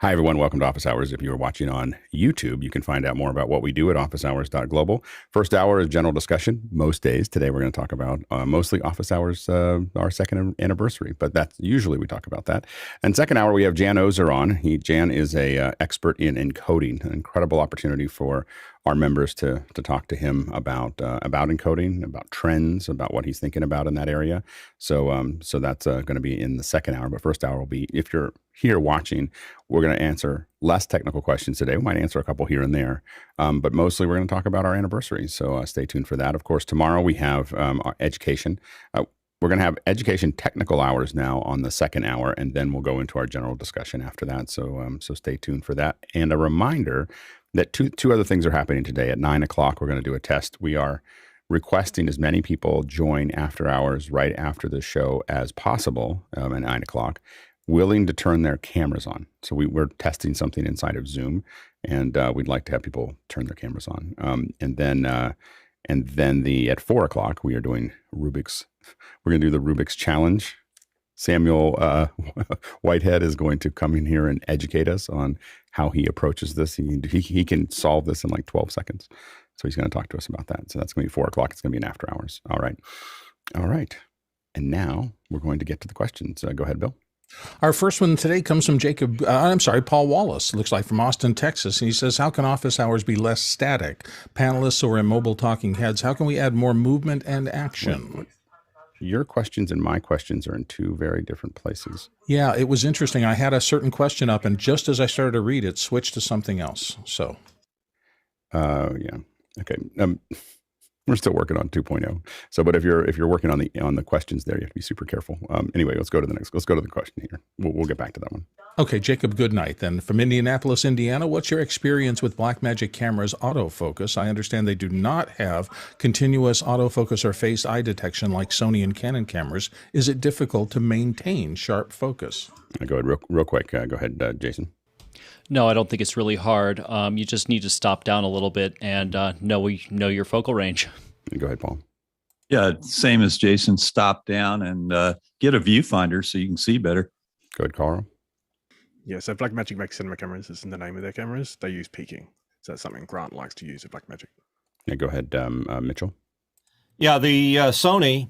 Hi, everyone. Welcome to Office Hours. If you are watching on YouTube, you can find out more about what we do at officehours.global. First hour is general discussion most days. Today, we're going to talk about mostly Office Hours, our second anniversary, but that's usually we talk about that. And second hour, we have Jan Ozer on. Jan is a expert in encoding, an incredible opportunity for our members to talk to him about encoding, about trends, about what he's thinking about in that area. So that's going to be in the second hour. But first hour will be, if you're here watching, we're going to answer less technical questions today. We might answer a couple here and there, but mostly we're going to talk about our anniversary. So stay tuned for that. Of course, tomorrow we have our education. We're going to have education technical hours now on the second hour, and then we'll go into our general discussion after that. So stay tuned for that. And a reminder that two other things are happening today. At 9 o'clock, we're going to do a test. We are requesting as many people join after hours right after the show as possible at 9 o'clock, willing to turn their cameras on. So we're testing something inside of Zoom, and we'd like to have people turn their cameras on. And then at 4 o'clock, we are doing Rubik's. We're going to do the Rubik's challenge. Samuel Whitehead is going to come in here and educate us on how he approaches this. He can solve this in like 12 seconds. So he's going to talk to us about that. So that's going to be 4 o'clock. It's going to be an after hours. All right. And now we're going to get to the questions. Go ahead, Bill. Our first one today comes from Paul Wallace, looks like from Austin, Texas. And he says, how can office hours be less static? Panelists or immobile talking heads, how can we add more movement and action? Your questions and my questions are in two very different places. Yeah, it was interesting. I had a certain question up, and just as I started to read it, switched to something else. So, yeah, okay. We're still working on 2.0. So, but if you're working on the questions there, you have to be super careful. Anyway, let's go to the question here. We'll get back to that one. Okay, Jacob Goodnight then from Indianapolis, Indiana. What's your experience with Blackmagic cameras autofocus? I understand they do not have continuous autofocus or face eye detection like Sony and Canon cameras. Is it difficult to maintain sharp focus? Go ahead real quick. Go ahead, Jason. No, I don't think it's really hard. You just need to stop down a little bit and know your focal range. Go ahead, Paul. Yeah, same as Jason. Stop down and get a viewfinder so you can see better. Go ahead, Carl. Yeah, so Blackmagic makes cinema cameras. It's in the name of their cameras. They use peaking. So that's something Grant likes to use at Blackmagic. Yeah, go ahead, Mitchell. Yeah, the Sony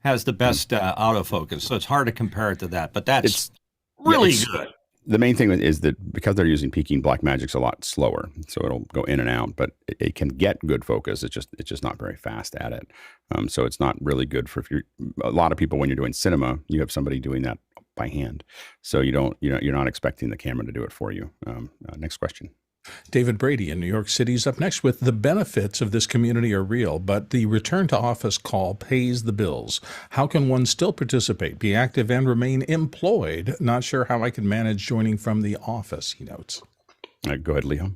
has the best autofocus, so it's hard to compare it to that. But that's really good. The main thing is that because they're using peaking, Blackmagic's a lot slower, so it'll go in and out. But it can get good focus. It's just not very fast at it. So it's not really good for a lot of people when you're doing cinema. You have somebody doing that by hand, so you're not expecting the camera to do it for you. Next question. David Brady in New York City is up next with the benefits of this community are real, but the return to office call pays the bills. How can one still participate, be active, and remain employed? Not sure how I can manage joining from the office, he notes. Go ahead, Leo.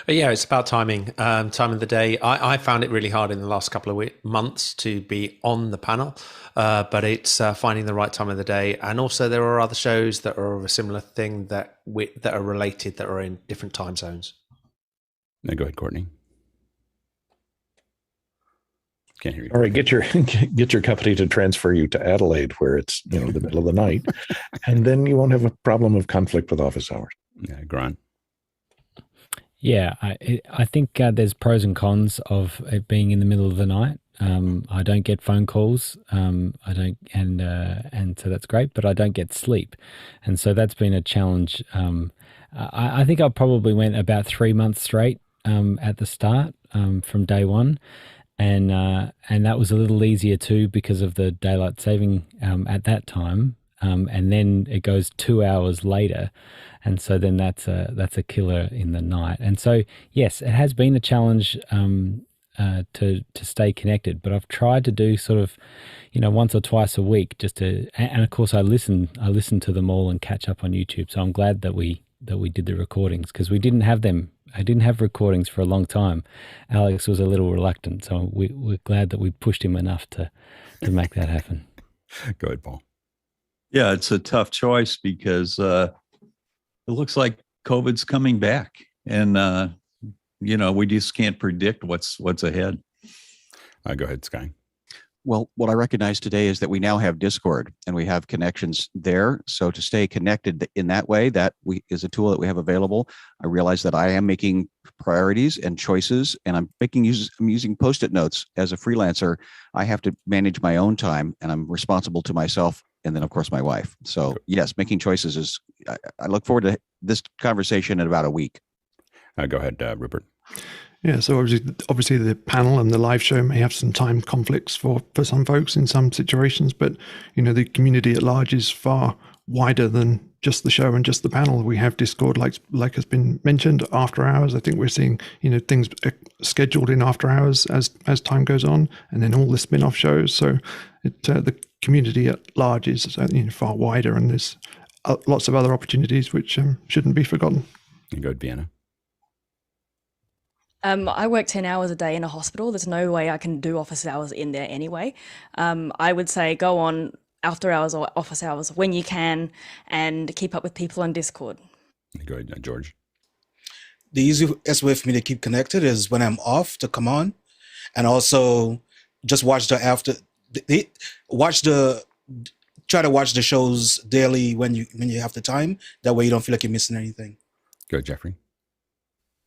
Yeah, it's about timing, time of the day. I found it really hard in the last couple of months to be on the panel, but it's finding the right time of the day. And also there are other shows that are of a similar thing that are related, that are in different time zones. Now go ahead, Courtney. Can't hear you. All right, get your company to transfer you to Adelaide, where it's the middle of the night, and then you won't have a problem of conflict with office hours. Yeah, Grant. Yeah, I think there's pros and cons of it being in the middle of the night. I don't get phone calls. I don't, and so that's great. But I don't get sleep, and so that's been a challenge. I think I probably went about 3 months straight at the start from day one, and that was a little easier too because of the daylight saving at that time. And then it goes 2 hours later, and so then that's a killer in the night. And so yes, it has been a challenge to stay connected, but I've tried to do sort of once or twice a week just to, and of course I listen to them all and catch up on YouTube. So I'm glad that we did the recordings, because we didn't have them. I didn't have recordings for a long time. Alex was a little reluctant, so we're glad that we pushed him enough to make that happen. Go ahead, Paul. Yeah, it's a tough choice because it looks like COVID's coming back, and we just can't predict what's ahead. Go ahead, Sky. Well, what I recognize today is that we now have Discord and we have connections there. So to stay connected in that way, is a tool that we have available. I realize that I am making priorities and choices, and I'm using Post-it notes as a freelancer. I have to manage my own time, and I'm responsible to myself, and then of course my wife. So yes, making choices is. I look forward to this conversation in about a week. Go ahead, Rupert. Yeah, so obviously the panel and the live show may have some time conflicts for some folks in some situations, but the community at large is far wider than just the show and just the panel. We have Discord, like has been mentioned, after hours. I think we're seeing things scheduled in after hours as time goes on, and then all the spin-off shows. So the community at large is far wider, and there's lots of other opportunities which shouldn't be forgotten. You go, Deanna. I work 10 hours a day in a hospital. There's no way I can do office hours in there anyway. I would say go on after hours or office hours when you can and keep up with people on Discord. Go ahead, George. The easiest way for me to keep connected is when I'm off to come on, and also just watch try to watch the shows daily when you have the time. That way you don't feel like you're missing anything. Go, Jeffrey.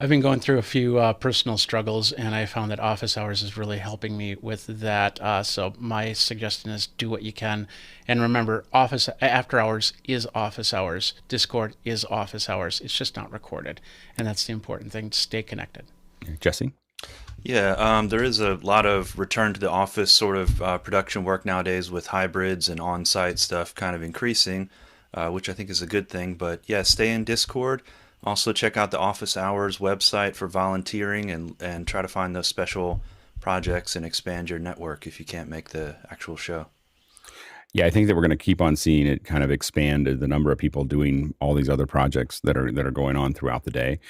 I've been going through a few personal struggles, and I found that office hours is really helping me with that. So my suggestion is do what you can. And remember, after hours is office hours. Discord is office hours. It's just not recorded. And that's the important thing, to stay connected. Jesse? Yeah, there is a lot of return to the office sort of production work nowadays, with hybrids and on-site stuff kind of increasing, which I think is a good thing. But yeah, stay in Discord. Also check out the Office Hours website for volunteering, and try to find those special projects and expand your network if you can't make the actual show. Yeah, I think that we're going to keep on seeing it kind of expand, the number of people doing all these other projects that are going on throughout the day.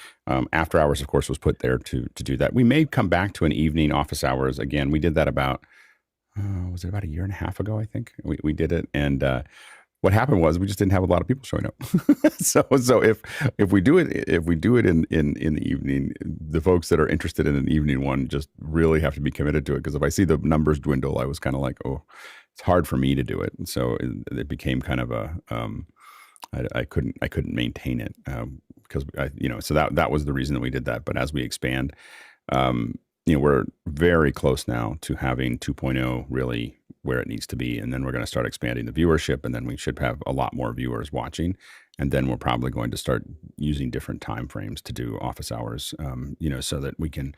After Hours, of course, was put there to do that. We may come back to an evening Office Hours again. We did that about, was it about a year and a half ago? I think we did it, and what happened was we just didn't have a lot of people showing up. So if we do it in the evening, the folks that are interested in an evening one just really have to be committed to it. Because if I see the numbers dwindle, I was kind of like, oh, it's hard for me to do it. And so it became kind of a I couldn't maintain it because so that was the reason that we did that. But as we expand, we're very close now to having 2.0 really where it needs to be. And then we're going to start expanding the viewership, and then we should have a lot more viewers watching. And then we're probably going to start using different time frames to do office hours, so that we can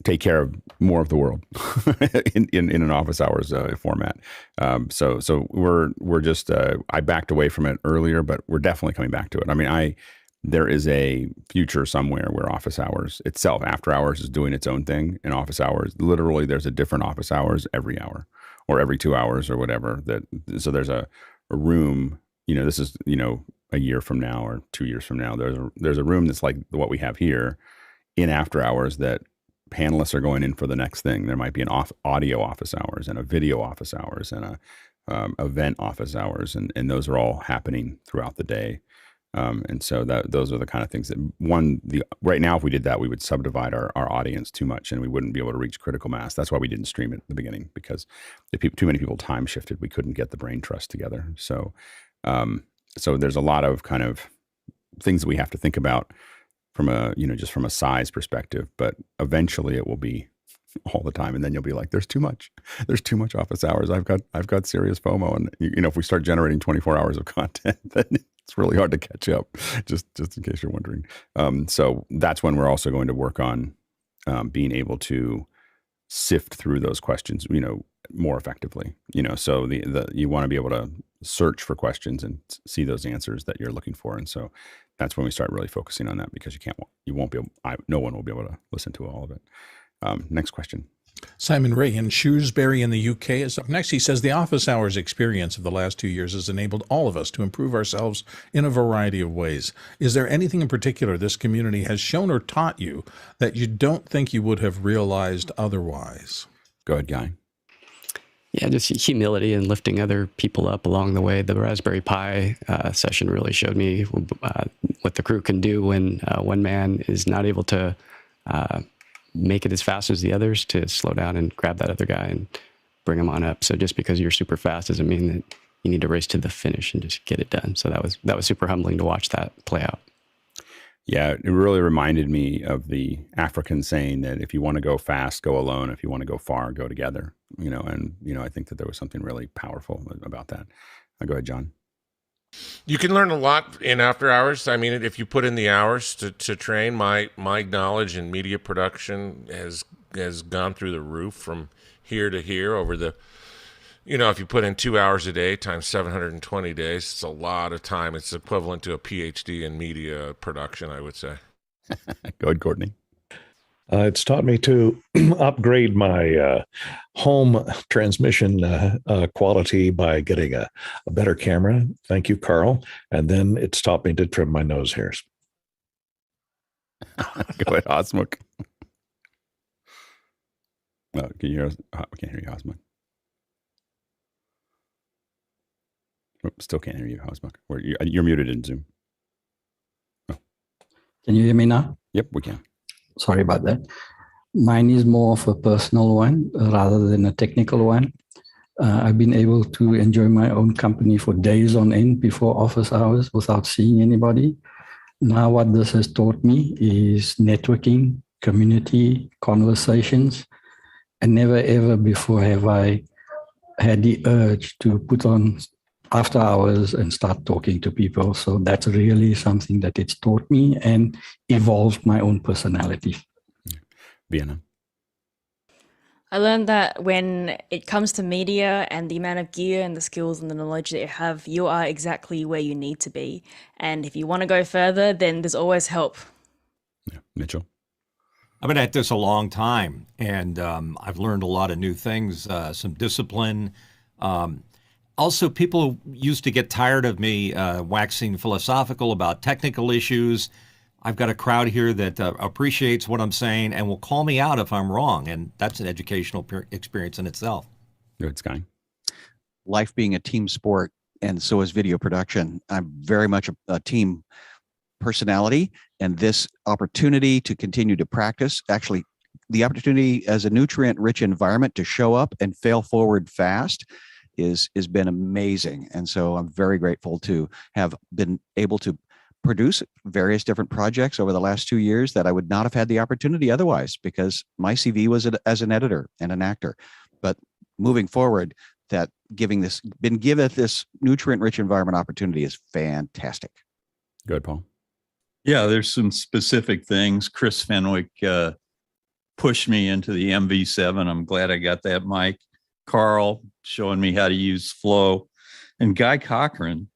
take care of more of the world in an office hours format. So we're just, I backed away from it earlier, but we're definitely coming back to it. I mean, there is a future somewhere where office hours itself, after hours, is doing its own thing. And office hours, literally, there's a different office hours every hour or every 2 hours or whatever. So there's a room. This is a year from now or 2 years from now. There's a room that's like what we have here in after hours that panelists are going in for the next thing. There might be an audio office hours and a video office hours and a event office hours, and those are all happening throughout the day. And so those are the kind of things that right now, if we did that, we would subdivide our audience too much, and we wouldn't be able to reach critical mass. That's why we didn't stream it at the beginning, because if too many people time shifted, we couldn't get the brain trust together. So there's a lot of kind of things that we have to think about from just from a size perspective, but eventually it will be all the time. And then you'll be like, there's too much office hours. I've got serious FOMO. And if we start generating 24 hours of content, then it's really hard to catch up, just in case you're wondering. So that's when we're also going to work on being able to sift through those questions, more effectively. So you want to be able to search for questions and see those answers that you're looking for. And so that's when we start really focusing on that, because no one will be able to listen to all of it. Next question. Simon Ray in Shrewsbury in the UK is up next. He says the office hours experience of the last 2 years has enabled all of us to improve ourselves in a variety of ways. Is there anything in particular this community has shown or taught you that you don't think you would have realized otherwise? Go ahead, Guy. Yeah, just humility and lifting other people up along the way. The Raspberry Pi session really showed me what the crew can do when one man is not able to make it as fast as the others, to slow down and grab that other guy and bring them on up. So just because you're super fast doesn't mean that you need to race to the finish and just get it done. So that was super humbling to watch that play out. Yeah, it really reminded me of the African saying that if you want to go fast, go alone. If you want to go far, go together. I think that there was something really powerful about that. Go ahead, John. You can learn a lot in after hours. I mean, if you put in the hours to train, my knowledge in media production has gone through the roof from here to here over the, if you put in 2 hours a day times 720 days, it's a lot of time. It's equivalent to a PhD in media production, I would say. Go ahead, Courtney. It's taught me to upgrade my home transmission quality by getting a better camera. Thank you, Carl. And then it's taught me to trim my nose hairs. Go ahead, Osmuk. Can you hear us? I can't hear you, Osmuk. Still can't hear you, Osmuk. You're muted in Zoom. Oh. Can you hear me now? Yep, we can. Sorry about that. Mine is more of a personal one rather than a technical one. I've been able to enjoy my own company for days on end before office hours without seeing anybody. Now what this has taught me is networking, community, conversations, and never ever before have I had the urge to put on after hours and start talking to people. So that's really something that it's taught me and evolved my own personality. Vienna. I learned that when it comes to media and the amount of gear and the skills and the knowledge that you have, you are exactly where you need to be. And if you want to go further, then there's always help. Yeah. Mitchell? I've been at this a long time, and I've learned a lot of new things, some discipline. Also, people used to get tired of me waxing philosophical about technical issues. I've got a crowd here that appreciates what I'm saying and will call me out if I'm wrong, and that's an educational experience in itself. Good, Sky. Life being a team sport, and so is video production. I'm very much a team personality, and this opportunity to continue to practice, actually the opportunity as a nutrient-rich environment to show up and fail forward fast has been amazing. And so I'm very grateful to have been able to produce various different projects over the last 2 years that I would not have had the opportunity otherwise, because my CV was as an editor and an actor. But moving forward, that been given this nutrient-rich environment opportunity is fantastic. Good, Paul. Yeah, there's some specific things. Chris Fenwick pushed me into the MV7. I'm glad I got that mic. Carl showing me how to use Flow, and Guy Cochran.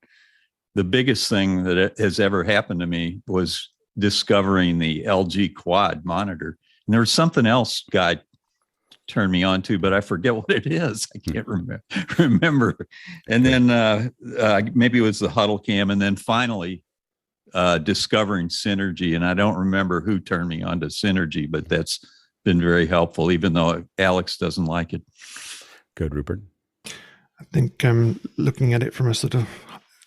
The biggest thing that has ever happened to me was discovering the LG Quad monitor. And there was something else Guy turned me on to, but I forget what it is. I can't remember. And then maybe it was the Huddle Cam, and then finally discovering Synergy. And I don't remember who turned me on to Synergy, but that's been very helpful, even though Alex doesn't like it. Good, Rupert. I think looking at it from a sort of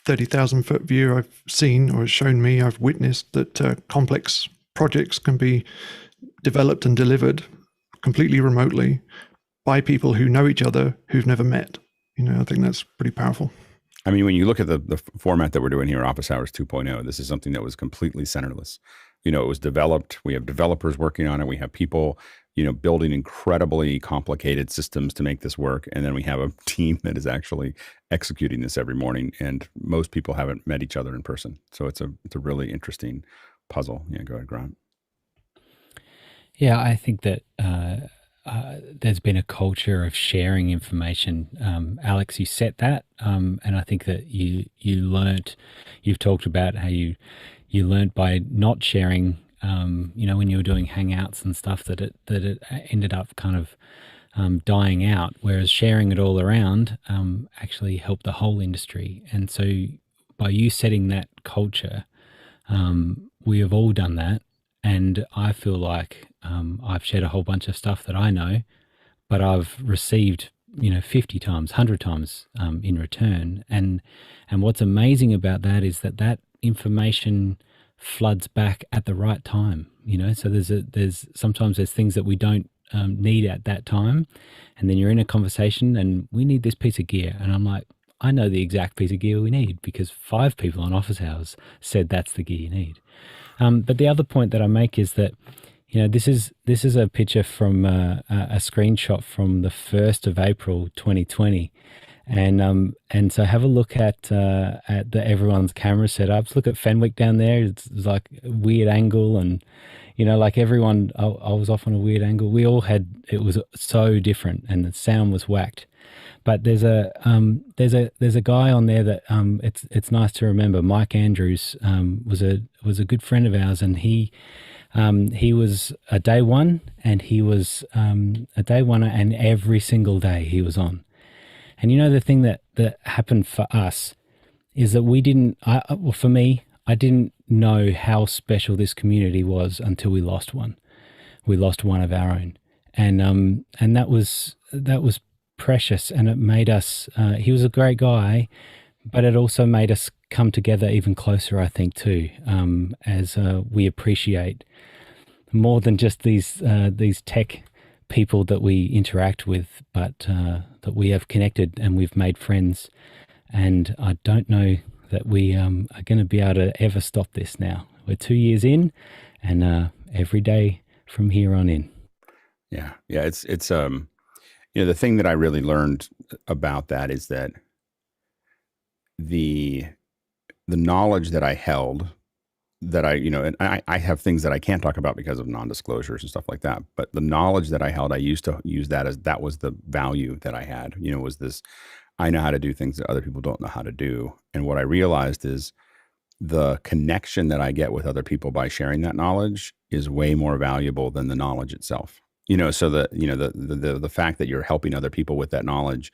30,000 foot view, I've seen, or shown me, I've witnessed that complex projects can be developed and delivered completely remotely by people who know each other who've never met. I think that's pretty powerful. I mean, when you look at the format that we're doing here, Office Hours 2.0, this is something that was completely centerless. It was developed. We have developers working on it. We have people, building incredibly complicated systems to make this work. And then we have a team that is actually executing this every morning. And most people haven't met each other in person. So it's a really interesting puzzle. Yeah, go ahead, Grant. Yeah, I think that there's been a culture of sharing information. Alex, you set that, and I think that you've talked about how you learned by not sharing. When you were doing Hangouts and stuff, that it ended up kind of dying out, whereas sharing it all around actually helped the whole industry. And so by you setting that culture, we have all done that. And I feel like I've shared a whole bunch of stuff that I know, but I've received 50 times, 100 times in return. And what's amazing about that is that information floods back at the right time. So there's sometimes there's things that we don't need at that time. And then you're in a conversation and we need this piece of gear. And I'm like, I know the exact piece of gear we need because 5 people on office hours said that's the gear you need. But the other point that I make is that, this is a picture from a screenshot from the 1st of April 2020. And so have a look at everyone's camera setups. Look at Fenwick down there. It's like a weird angle, and like everyone, I was off on a weird angle. We all had, it was so different, and the sound was whacked. But there's a guy on there that it's nice to remember. Mike Andrews was a good friend of ours, and he was a day one, and he was a day oneer, and every single day he was on. And the thing that happened for us is that we didn't, for me, I didn't know how special this community was until we lost one. We lost one of our own. And that was precious, and it made us, he was a great guy, but it also made us come together even closer, I think, too, as we appreciate more than just these tech people that we interact with, but that we have connected and we've made friends. And I don't know that we are going to be able to ever stop this now. We're 2 years in, and every day from here on in. Yeah. It's the thing that I really learned about that is that the knowledge that I held, that and I have things that I can't talk about because of non-disclosures and stuff like that. But the knowledge that I held, I used to use that as that was the value that I had, was this, I know how to do things that other people don't know how to do. And what I realized is the connection that I get with other people by sharing that knowledge is way more valuable than the knowledge itself. So the fact that you're helping other people with that knowledge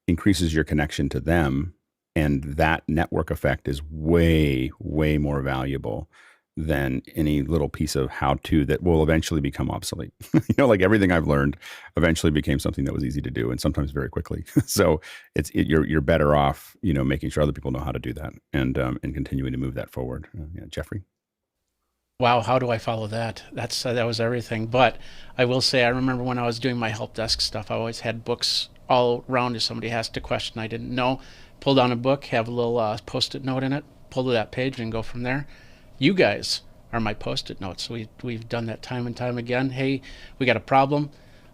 increases your connection to them. And that network effect is way, way more valuable than any little piece of how-to that will eventually become obsolete. Like everything I've learned eventually became something that was easy to do, and sometimes very quickly. So you're better off, making sure other people know how to do that, and continuing to move that forward. Jeffrey. Wow, how do I follow that? That was everything. But I will say, I remember when I was doing my help desk stuff, I always had books all around if somebody asked a question I didn't know. Pull down a book, have a little post-it note in it, pull to that page, and go from there. You guys are my post-it notes. We've done that time and time again. Hey, we got a problem.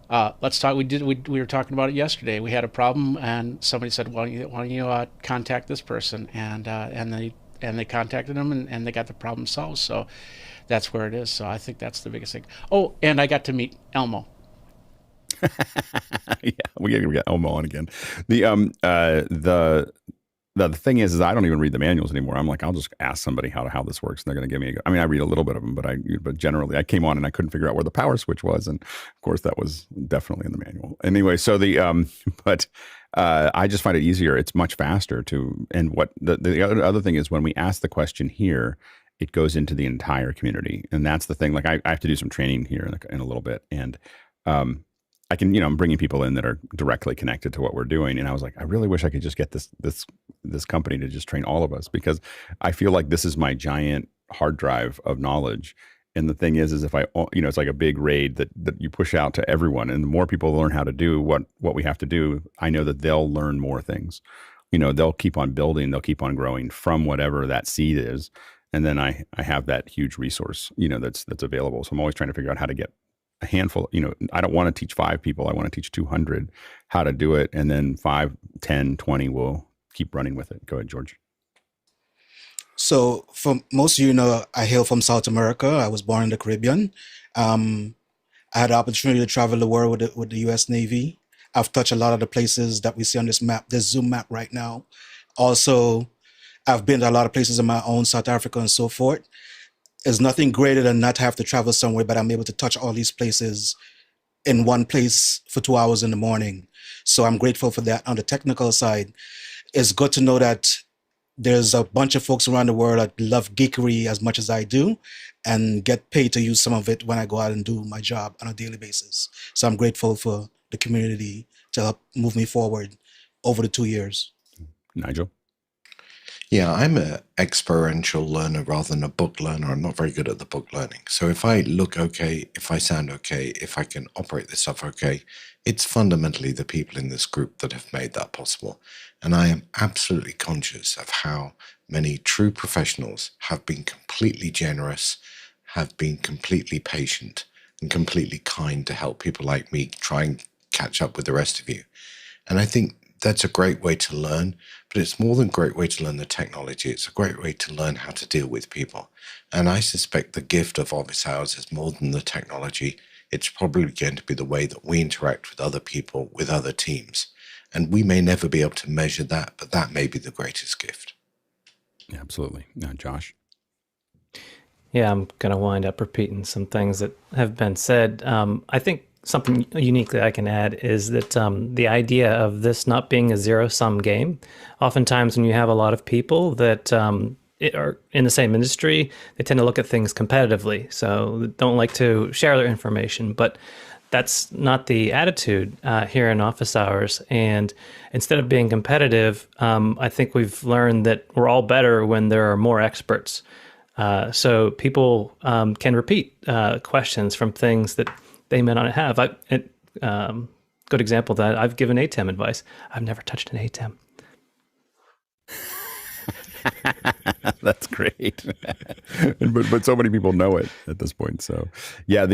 Let's talk. We were talking about it yesterday. We had a problem, and somebody said, "Why don't you contact this person?" And they contacted them, and they got the problem solved. So that's where it is. So I think that's the biggest thing. Oh, and I got to meet Elmo. Yeah, we got Elmo on again. The thing is I don't even read the manuals anymore. I'm like, I'll just ask somebody how this works, and they're going to give me I read a little bit of them, but generally I came on and I couldn't figure out where the power switch was, and of course that was definitely in the manual. Anyway, so I just find it easier. It's much faster and what the other thing is when we ask the question here, it goes into the entire community, and that's the thing. Like I have to do some training here in a little bit, and I can, I'm bringing people in that are directly connected to what we're doing. And I was like, I really wish I could just get this company to just train all of us, because I feel like this is my giant hard drive of knowledge. And the thing is if I, it's like a big raid that you push out to everyone, and the more people learn how to do what we have to do, I know that they'll learn more things. They'll keep on building, they'll keep on growing from whatever that seed is. And then I have that huge resource, that's available. So I'm always trying to figure out how to get a handful, I don't want to teach 5 people. I want to teach 200 how to do it. And then 5, 10, 20 will keep running with it. Go ahead, George. So for most of you I hail from South America. I was born in the Caribbean. I had the opportunity to travel the world with the U.S. Navy. I've touched a lot of the places that we see on this map, this Zoom map right now. Also, I've been to a lot of places in my own South Africa and so forth. There's nothing greater than not have to travel somewhere, but I'm able to touch all these places in one place for 2 hours in the morning. So I'm grateful for that. On the technical side, it's good to know that there's a bunch of folks around the world that love geekery as much as I do and get paid to use some of it when I go out and do my job on a daily basis. So I'm grateful for the community to help move me forward over the 2 years. Nigel? Yeah, I'm an experiential learner rather than a book learner. I'm not very good at the book learning. So if I look okay, if I sound okay, if I can operate this stuff okay, it's fundamentally the people in this group that have made that possible. And I am absolutely conscious of how many true professionals have been completely generous, have been completely patient, and completely kind to help people like me try and catch up with the rest of you. And I think that's a great way to learn, but it's more than a great way to learn the technology. It's a great way to learn how to deal with people. And I suspect the gift of office hours is more than the technology. It's probably going to be the way that we interact with other people, with other teams. And we may never be able to measure that, but that may be the greatest gift. Yeah, absolutely. Josh? Yeah, I'm going to wind up repeating some things that have been said. I think something unique that I can add is that the idea of this not being a zero-sum game. Oftentimes when you have a lot of people that are in the same industry, they tend to look at things competitively. So they don't like to share their information, but that's not the attitude here in office hours. And instead of being competitive, I think we've learned that we're all better when there are more experts. So people can repeat questions from things that they may not have. Good example of that, I've given ATEM advice. I've never touched an ATEM. That's great. but so many people know it at this point. So yeah, I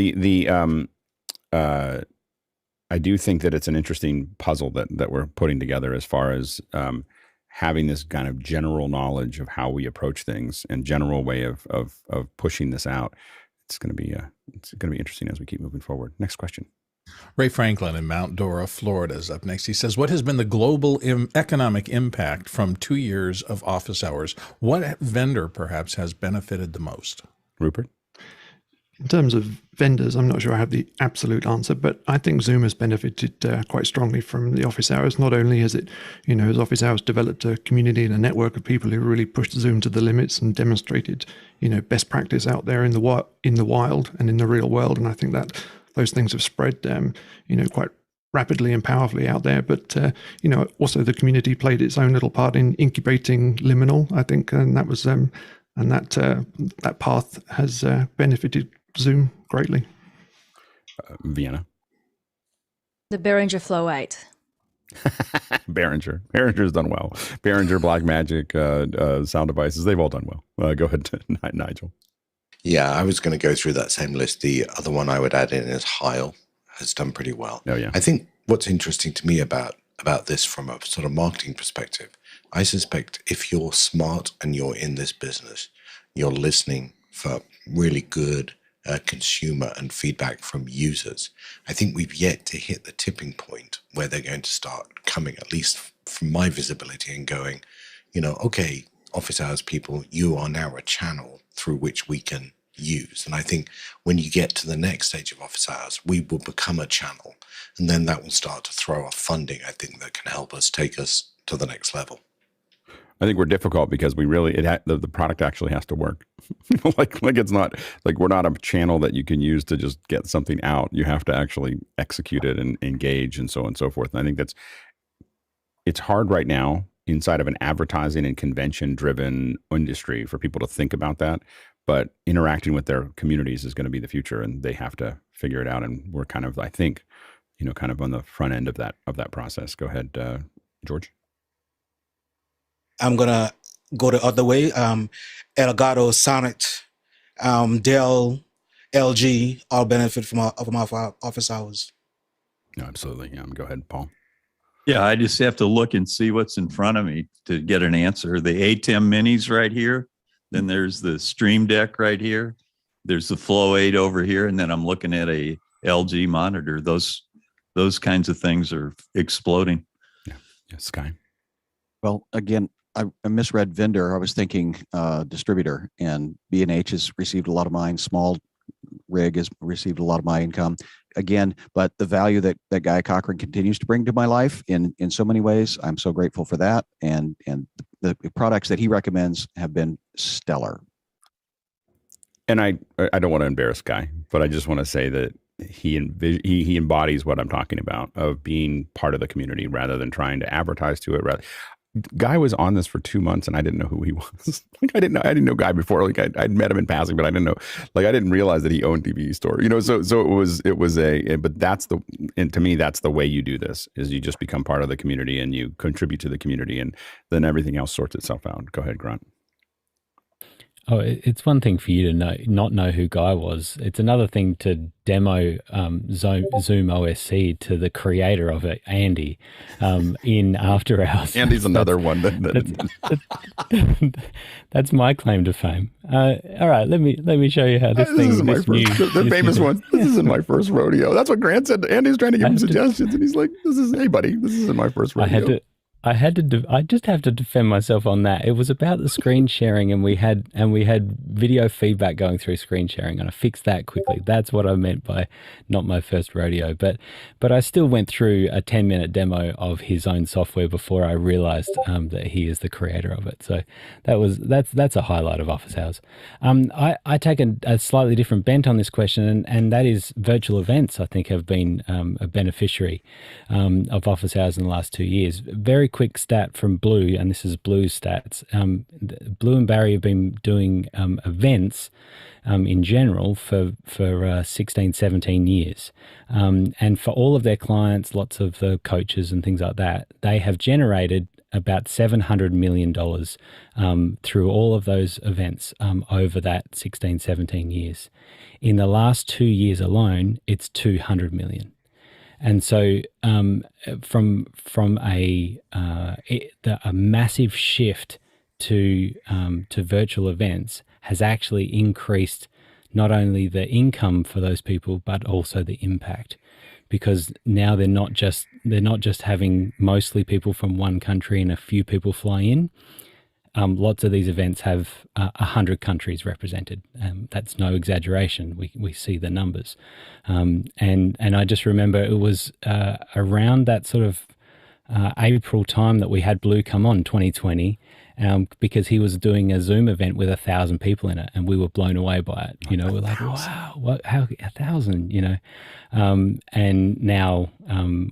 do think that it's an interesting puzzle that we're putting together as far as having this kind of general knowledge of how we approach things and general way of pushing this out. It's going to be interesting as we keep moving forward. Next question. Ray Franklin in Mount Dora, Florida is up next. He says, what has been the global economic impact from 2 years of office hours? What vendor perhaps has benefited the most? Rupert? In terms of vendors, I'm not sure I have the absolute answer, but I think Zoom has benefited quite strongly from the office hours. Not only has it, as office hours developed a community and a network of people who really pushed Zoom to the limits and demonstrated, best practice out there in the wild and in the real world. And I think that those things have spread, quite rapidly and powerfully out there. But, also the community played its own little part in incubating Liminal, I think, and that was, and that path has benefited Zoom greatly. Vienna. The Behringer Flow 8. Behringer's done well. Behringer, Blackmagic, sound devices, they've all done well. Go ahead, Nigel. Yeah, I was going to go through that same list. The other one I would add in is Heil, has done pretty well. Oh, yeah. I think what's interesting to me about this from a sort of marketing perspective, I suspect if you're smart and you're in this business, you're listening for really good consumer and feedback from users. I think we've yet to hit the tipping point where they're going to start coming, at least from my visibility, and going, okay, office hours people, you are now a channel through which we can use. And I think when you get to the next stage of office hours, we will become a channel, and then that will start to throw off funding, I think, that can help us take us to the next level. I think we're difficult because we really the product actually has to work. like it's not like we're not a channel that you can use to just get something out. You have to actually execute it and engage and so on and so forth. And I think it's hard right now inside of an advertising and convention driven industry for people to think about that. But interacting with their communities is going to be the future, and they have to figure it out. And we're kind of, I think, kind of on the front end of that process. Go ahead, George. I'm gonna go the other way. Elgato, Sonnet, Dell, LG all benefit from our office hours. No, absolutely. Yeah, go ahead, Paul. Yeah, I just have to look and see what's in front of me to get an answer. The ATEM minis right here. Then there's the Stream Deck right here. There's the Flow 8 over here, and then I'm looking at a LG monitor. Those kinds of things are exploding. Yeah, Sky. Well, again, I misread vendor. I was thinking distributor, and B&H has received a lot of mine. Small rig has received a lot of my income. Again, but the value that Guy Cochran continues to bring to my life in so many ways, I'm so grateful for that. And the products that he recommends have been stellar. And I don't want to embarrass Guy, but I just want to say that he embodies what I'm talking about, of being part of the community rather than trying to advertise to it. Guy was on this for 2 months and I didn't know who he was. Like I didn't know Guy before. Like I'd met him in passing, but I didn't know, like I didn't realize that he owned TV Store, so but and to me, that's the way you do this, is you just become part of the community and you contribute to the community, and then everything else sorts itself out. Go ahead, Grant. Oh, it's one thing for you to not know who Guy was. It's another thing to demo Zoom OSC to the creator of it, Andy, in After Hours. Andy's another one. That's my claim to fame. All right, let me show you how this thing. Is the famous one. This isn't my first rodeo. That's what Grant said. Andy's trying to give him suggestions, and he's like, "Hey, buddy, this isn't my first rodeo." I just have to defend myself on that. It was about the screen sharing, and we had video feedback going through screen sharing, and I fixed that quickly. That's what I meant by not my first rodeo. But I still went through a 10-minute demo of his own software before I realized that he is the creator of it. So that's a highlight of Office Hours. I take a slightly different bent on this question, and that is virtual events. I think have been a beneficiary of Office Hours in the last 2 years. Very quick stat from Blue, and this is Blue's stats. Blue and Barry have been doing events in general for 16, 17 years. And for all of their clients, lots of the coaches and things like that, they have generated about $700 million through all of those events over that 16, 17 years. In the last 2 years alone, it's 200 million. And so from a massive shift to virtual events has actually increased not only the income for those people, but also the impact, because now they're not just having mostly people from one country and a few people fly in. Lots of these events have 100 countries represented. That's no exaggeration. We see the numbers. And I just remember it was around that sort of April time that we had Blue come on, 2020, because he was doing a Zoom event with 1,000 people in it, and we were blown away by it. We're like, wow, how 1,000? And now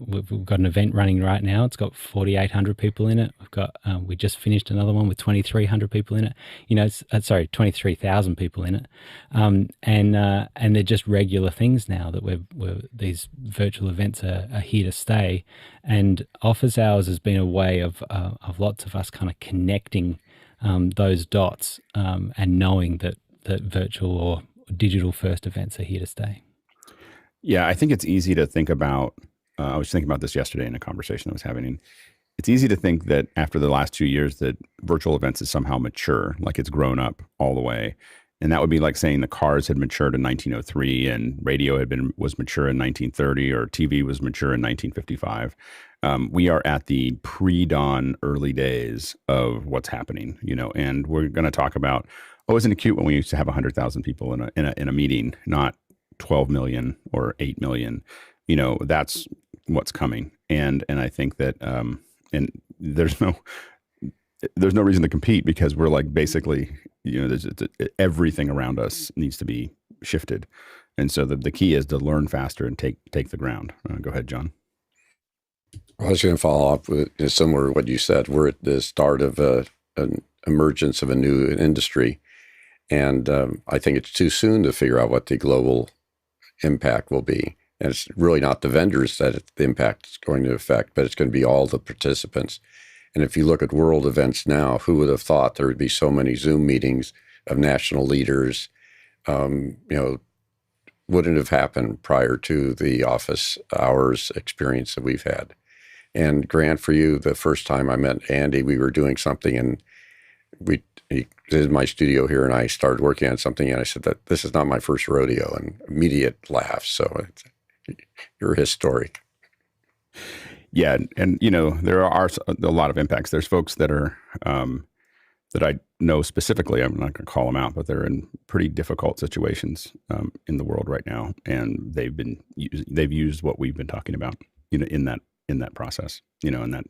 we've got an event running right now. It's got 4,800 people in it. We just finished another one with 2,300 people in it. 23,000 people in it. And they're just regular things now that these virtual events are here to stay. And Office Hours has been a way of lots of us kind of connecting those dots and knowing that virtual or digital first events are here to stay. Yeah, I think it's easy to think about. I was thinking about this yesterday in a conversation I was having. And it's easy to think that after the last 2 years that virtual events is somehow mature, like it's grown up all the way. And that would be like saying the cars had matured in 1903 and radio was mature in 1930, or TV was mature in 1955. We are at the pre-dawn early days of what's happening, and we're going to talk about, isn't it cute when we used to have 100,000 people in a meeting, not 12 million or 8 million, that's what's coming. And I think that, and there's no reason to compete, because we're like, basically, everything around us needs to be shifted. And so the key is to learn faster and take the ground. Go ahead, John. I was going to follow up with similar to what you said. We're at the start of an emergence of a new industry. And I think it's too soon to figure out what the global impact will be. And it's really not the vendors that the impact is going to affect, but it's going to be all the participants. And if you look at world events now, who would have thought there would be so many Zoom meetings of national leaders? Wouldn't have happened prior to the Office Hours experience that we've had. And Grant, for you, the first time I met Andy, we were doing something, and he was in my studio here, and I started working on something, and I said that this is not my first rodeo, and immediate laughs. So you're historic. Yeah, and there are a lot of impacts. There's folks that are that I know specifically. I'm not going to call them out, but they're in pretty difficult situations in the world right now, and they've used what we've been talking about, in that process, and that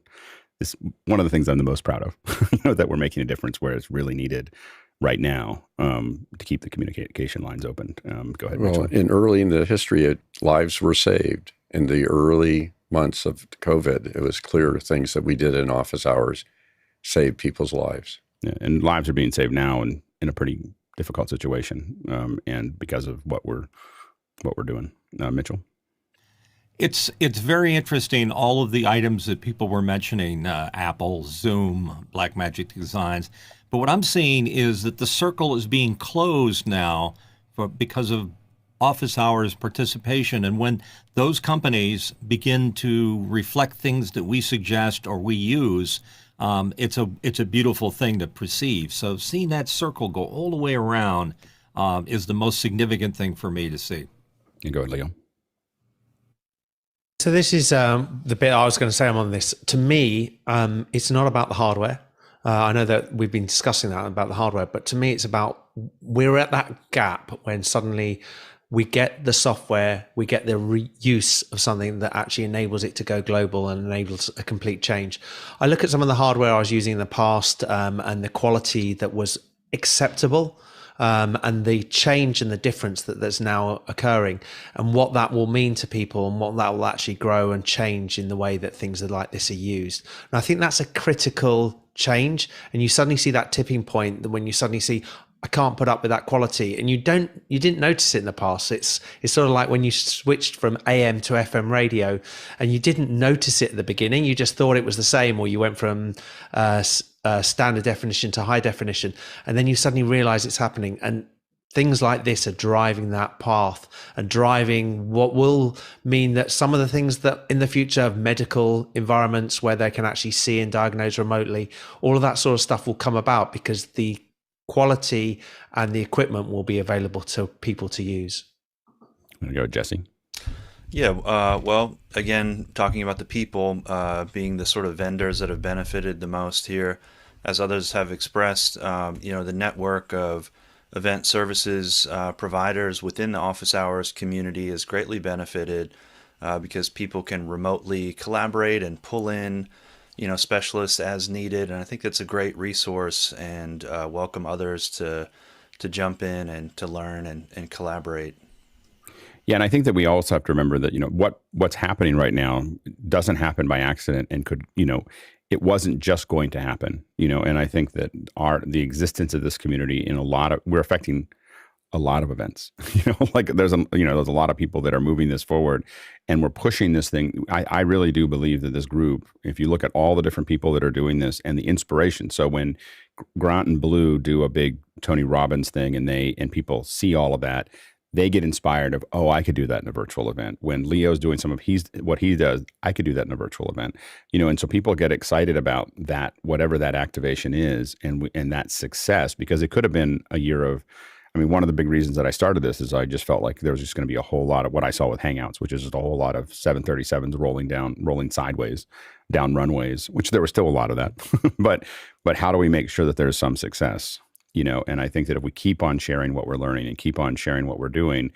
is one of the things I'm the most proud of. That we're making a difference where it's really needed right now to keep the communication lines open. Go ahead. Well, early in the history, lives were saved in the early months of COVID. It was clear things that we did in Office Hours save people's lives. Yeah, and lives are being saved now in a pretty difficult situation, and because of what we're doing. Mitchell? It's very interesting, all of the items that people were mentioning, Apple, Zoom, Blackmagic Designs. But what I'm seeing is that the circle is being closed now because of office hours participation. And when those companies begin to reflect things that we suggest or we use, it's a beautiful thing to perceive. So seeing that circle go all the way around is the most significant thing for me to see. You go ahead, Leo. So this is the bit I was going to say on this. To me, it's not about the hardware. I know that we've been discussing that about the hardware, but to me, it's about we're at that gap when suddenly we get the software, we get the reuse of something that actually enables it to go global and enables a complete change. I look at some of the hardware I was using in the past and the quality that was acceptable. And the change and the difference that's now occurring and what that will mean to people and what that will actually grow and change in the way that things like this are used. And I think that's a critical change. And you suddenly see that tipping point when you suddenly see, I can't put up with that quality. And you didn't notice it in the past. It's sort of like when you switched from AM to FM radio and you didn't notice it at the beginning. You just thought it was the same, or you went from standard definition to high definition. And then you suddenly realize it's happening. And things like this are driving that path and driving what will mean that some of the things that in the future of medical environments where they can actually see and diagnose remotely, all of that sort of stuff will come about because the quality and the equipment will be available to people to use. I'm going to go, Jesse. Yeah, well, again, talking about the people being the sort of vendors that have benefited the most here, as others have expressed, the network of event services providers within the office hours community has greatly benefited because people can remotely collaborate and pull in specialists as needed, and I think that's a great resource, and welcome others to jump in and to learn and collaborate. Yeah, and I think that we also have to remember that what's happening right now doesn't happen by accident, and could it wasn't just going to happen. And I think that the existence of this community we're affecting a lot of events. Like there's a lot of people that are moving this forward, and we're pushing this thing. I really do believe that this group, if you look at all the different people that are doing this and the inspiration. So when Grant and Blue do a big Tony Robbins thing, and people see all of that, they get inspired of, oh, I could do that in a virtual event. When Leo's doing some of what he does, I could do that in a virtual event. And so people get excited about that, whatever that activation is, and that success, because it could have been a year of. One of the big reasons that I started this is I just felt like there was just going to be a whole lot of what I saw with Hangouts, which is just a whole lot of 737s rolling sideways down runways, which there was still a lot of that. but how do we make sure that there's some success? And I think that if we keep on sharing what we're learning and keep on sharing what we're doing,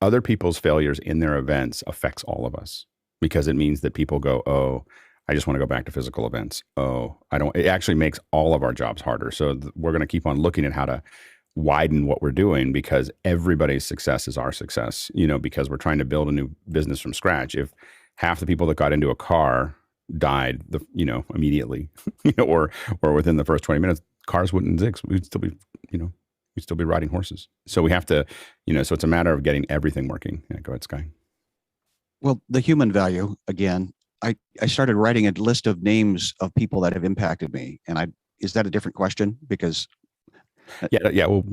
other people's failures in their events affects all of us, because it means that people go, oh, I just want to go back to physical events. Oh, it actually makes all of our jobs harder. So we're going to keep on looking at how to widen what we're doing, because everybody's success is our success, because we're trying to build a new business from scratch. If half the people that got into a car died, immediately, or within the first 20 minutes, cars wouldn't exist. We'd still be riding horses. So we have to, so it's a matter of getting everything working. Yeah, go ahead, Sky. Well, the human value, again, I started writing a list of names of people that have impacted me. And is that a different question? Because yeah. Well,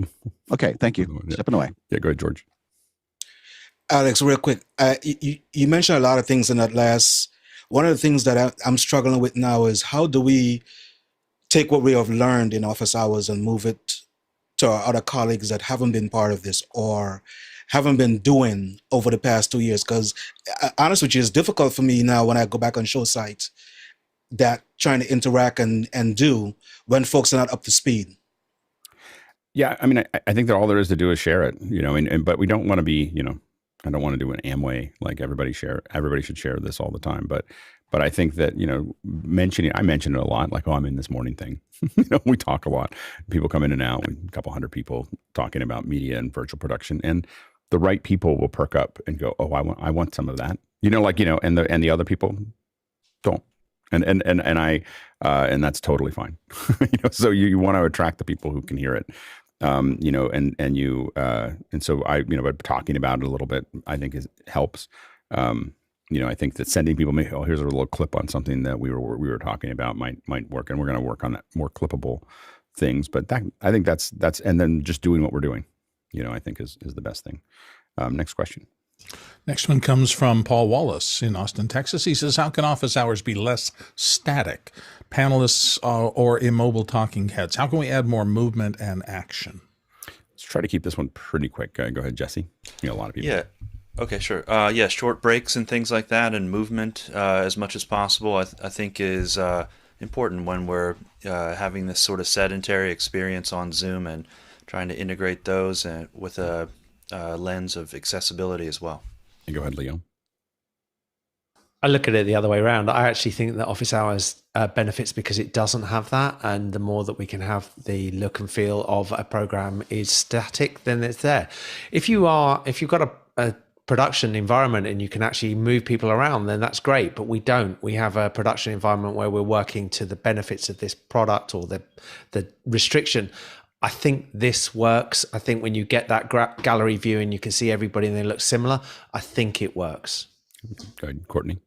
okay. Thank you. Yeah. Stepping away. Yeah. Go ahead, George. Alex, real quick. You mentioned a lot of things in that last. One of the things that I'm struggling with now is how do we take what we have learned in office hours and move it to our other colleagues that haven't been part of this or haven't been doing over the past 2 years? Because honest with you, it's difficult for me now when I go back on show sites that trying to interact and do when folks are not up to speed. Yeah, I think that all there is to do is share it, but we don't want to be, I don't want to do an Amway, like everybody should share this all the time. But I think that, I mention it a lot, like, oh, I'm in this morning thing. We talk a lot. People come in and out, a couple hundred people talking about media and virtual production, and the right people will perk up and go, oh, I want some of that, and the other people, don't. And that's totally fine. So you want to attract the people who can hear it. And so but talking about it a little bit, I think helps. I think that sending people, here's a little clip on something that we were talking about might work, and we're going to work on that more clippable things. But I think that's, and then just doing what we're doing, I think is the best thing. Next question. Next one comes from Paul Wallace in Austin, Texas. He says, how can office hours be less static? Panelists or immobile talking heads. How can we add more movement and action? Let's try to keep this one pretty quick. Go ahead, Jesse. A lot of people. Yeah. Okay, sure. Short breaks and things like that, and movement as much as possible, I think is important when we're having this sort of sedentary experience on Zoom, and trying to integrate those with a lens of accessibility as well. Go ahead, Leo. I look at it the other way around. I actually think that office hours benefits because it doesn't have that, and the more that we can have the look and feel of a program is static, then it's there. If you've got a production environment and you can actually move people around, then that's great. But we don't. We have a production environment where we're working to the benefits of this product or the restriction. I think this works. I think when you get that gallery view and you can see everybody and they look similar, I think it works. Go ahead, Courtney.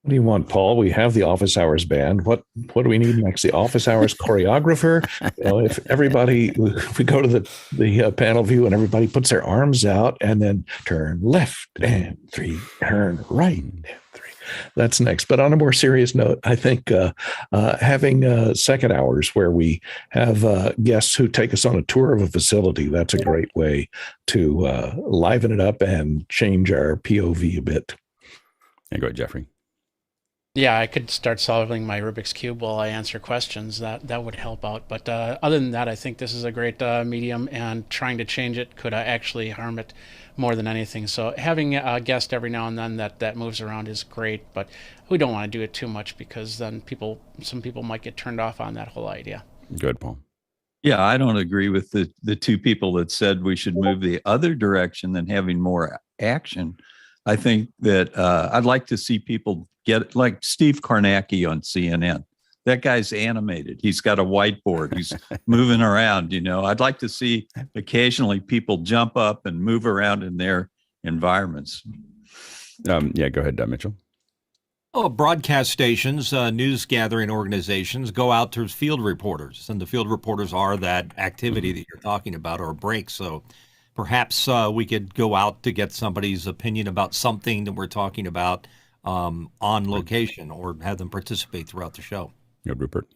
What do you want, Paul? We have the office hours band. What do we need next? The office hours choreographer? If we go to the panel view and everybody puts their arms out and then turn left and 3, turn right and 3. That's next. But on a more serious note, I think having second hours where we have guests who take us on a tour of a facility, that's a great way to liven it up and change our POV a bit. Go ahead, Jeffrey. Yeah, I could start solving my Rubik's Cube while I answer questions. That would help out. But other than that, I think this is a great medium, and trying to change it could actually harm it more than anything. So having a guest every now and then that moves around is great, but we don't want to do it too much because then some people might get turned off on that whole idea. Good, Paul. Yeah, I don't agree with the two people that said we should move the other direction than having more action. I think that I'd like to see people get like Steve Kornacki on CNN. That guy's animated. He's got a whiteboard. He's moving around, I'd like to see occasionally people jump up and move around in their environments. Go ahead, Mitchell. Broadcast stations, news gathering organizations go out to field reporters, and the field reporters are that activity that you're talking about, or a break. So perhaps we could go out to get somebody's opinion about something that we're talking about on location, or have them participate throughout the show. Rupert.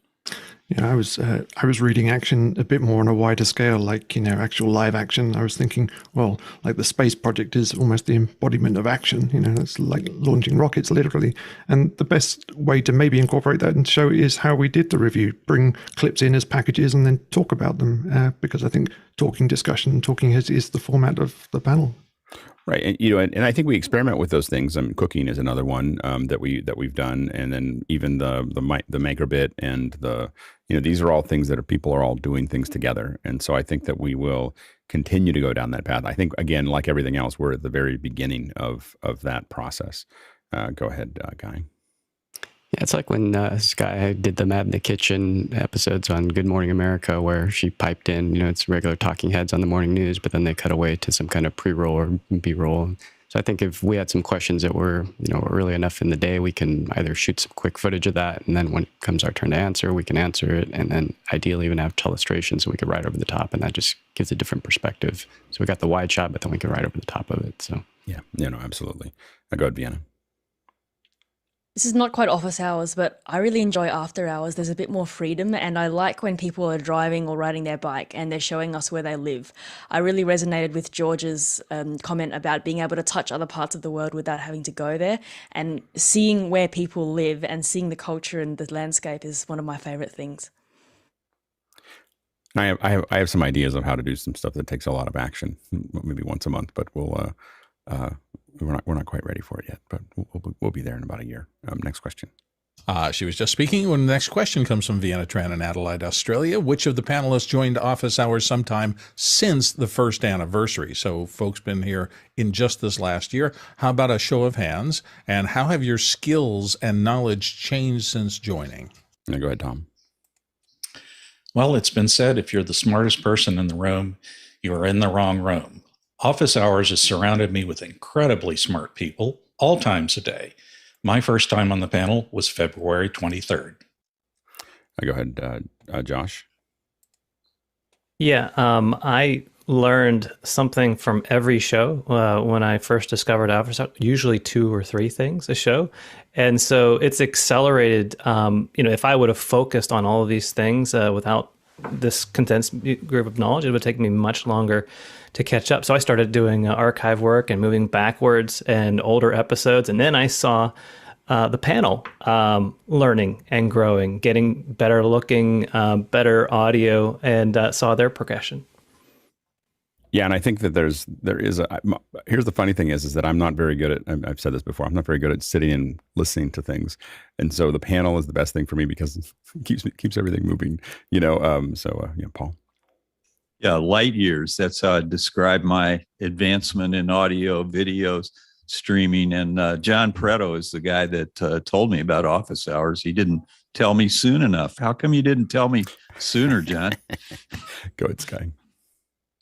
Yeah, I was reading action a bit more on a wider scale, like, actual live action. I was thinking, well, like the space project is almost the embodiment of action. It's like launching rockets, literally. And the best way to maybe incorporate that and show is how we did the review. Bring clips in as packages and then talk about them, because I think talking heads is the format of the panel. Right, and I think we experiment with those things. Cooking is another one that we've done, and then even the maker bit and these are all things that people are all doing things together, and so I think that we will continue to go down that path. I think, again, like everything else, we're at the very beginning of that process. Go ahead, Guy. Yeah, it's like when Sky did the Mad in the Kitchen episodes on Good Morning America, where she piped in, it's regular talking heads on the morning news, but then they cut away to some kind of pre-roll or B-roll. So I think if we had some questions that were, early enough in the day, we can either shoot some quick footage of that, and then when it comes our turn to answer, we can answer it, and then ideally even have illustrations so we could write over the top, and that just gives a different perspective. So we got the wide shot, but then we can write over the top of it. So yeah, absolutely. Go ahead, Vienna. This is not quite office hours, but I really enjoy after hours. There's a bit more freedom, and I like when people are driving or riding their bike and they're showing us where they live. I really resonated with George's comment about being able to touch other parts of the world without having to go there, and seeing where people live and seeing the culture and the landscape is one of my favorite things. I have some ideas of how to do some stuff that takes a lot of action, maybe once a month, but we're not quite ready for it yet, but we'll be there in about a year. Next question. She was just speaking when the next question comes from Vienna Tran in Adelaide, Australia. Which of the panelists joined office hours sometime since the first anniversary? So folks been here in just this last year. How about a show of hands? And how have your skills and knowledge changed since joining? Now go ahead, Tom. Well, it's been said, if you're the smartest person in the room, you are in the wrong room. Office hours has surrounded me with incredibly smart people all times a day. My first time on the panel was February 23rd. Go ahead, Josh. Yeah, I learned something from every show when I first discovered Office Hours, usually 2 or 3 things a show. And so it's accelerated, if I would have focused on all of these things without this condensed group of knowledge, it would take me much longer to catch up. So I started doing archive work and moving backwards and older episodes. And then I saw the panel learning and growing, getting better looking, better audio, and saw their progression. Yeah, and I think that here's the funny thing is that I'm not very good at, I've said this before, I'm not very good at sitting and listening to things. And so the panel is the best thing for me because it keeps everything moving, Paul. Yeah, light years. That's how I describe my advancement in audio, videos, streaming. And John Pareto is the guy that told me about office hours. He didn't tell me soon enough. How come you didn't tell me sooner, John? Go ahead, Sky.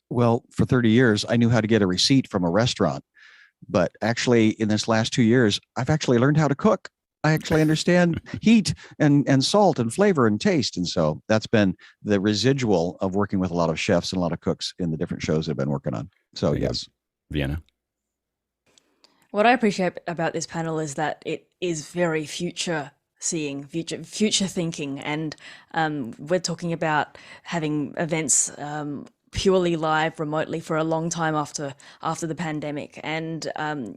Well, for 30 years, I knew how to get a receipt from a restaurant. But actually, in this last 2 years, I've actually learned how to cook. I actually understand heat and salt and flavor and taste. And so that's been the residual of working with a lot of chefs and a lot of cooks in the different shows I've been working on. So, yes. Vienna. What I appreciate about this panel is that it is very future thinking. And we're talking about having events purely live remotely for a long time after the pandemic. And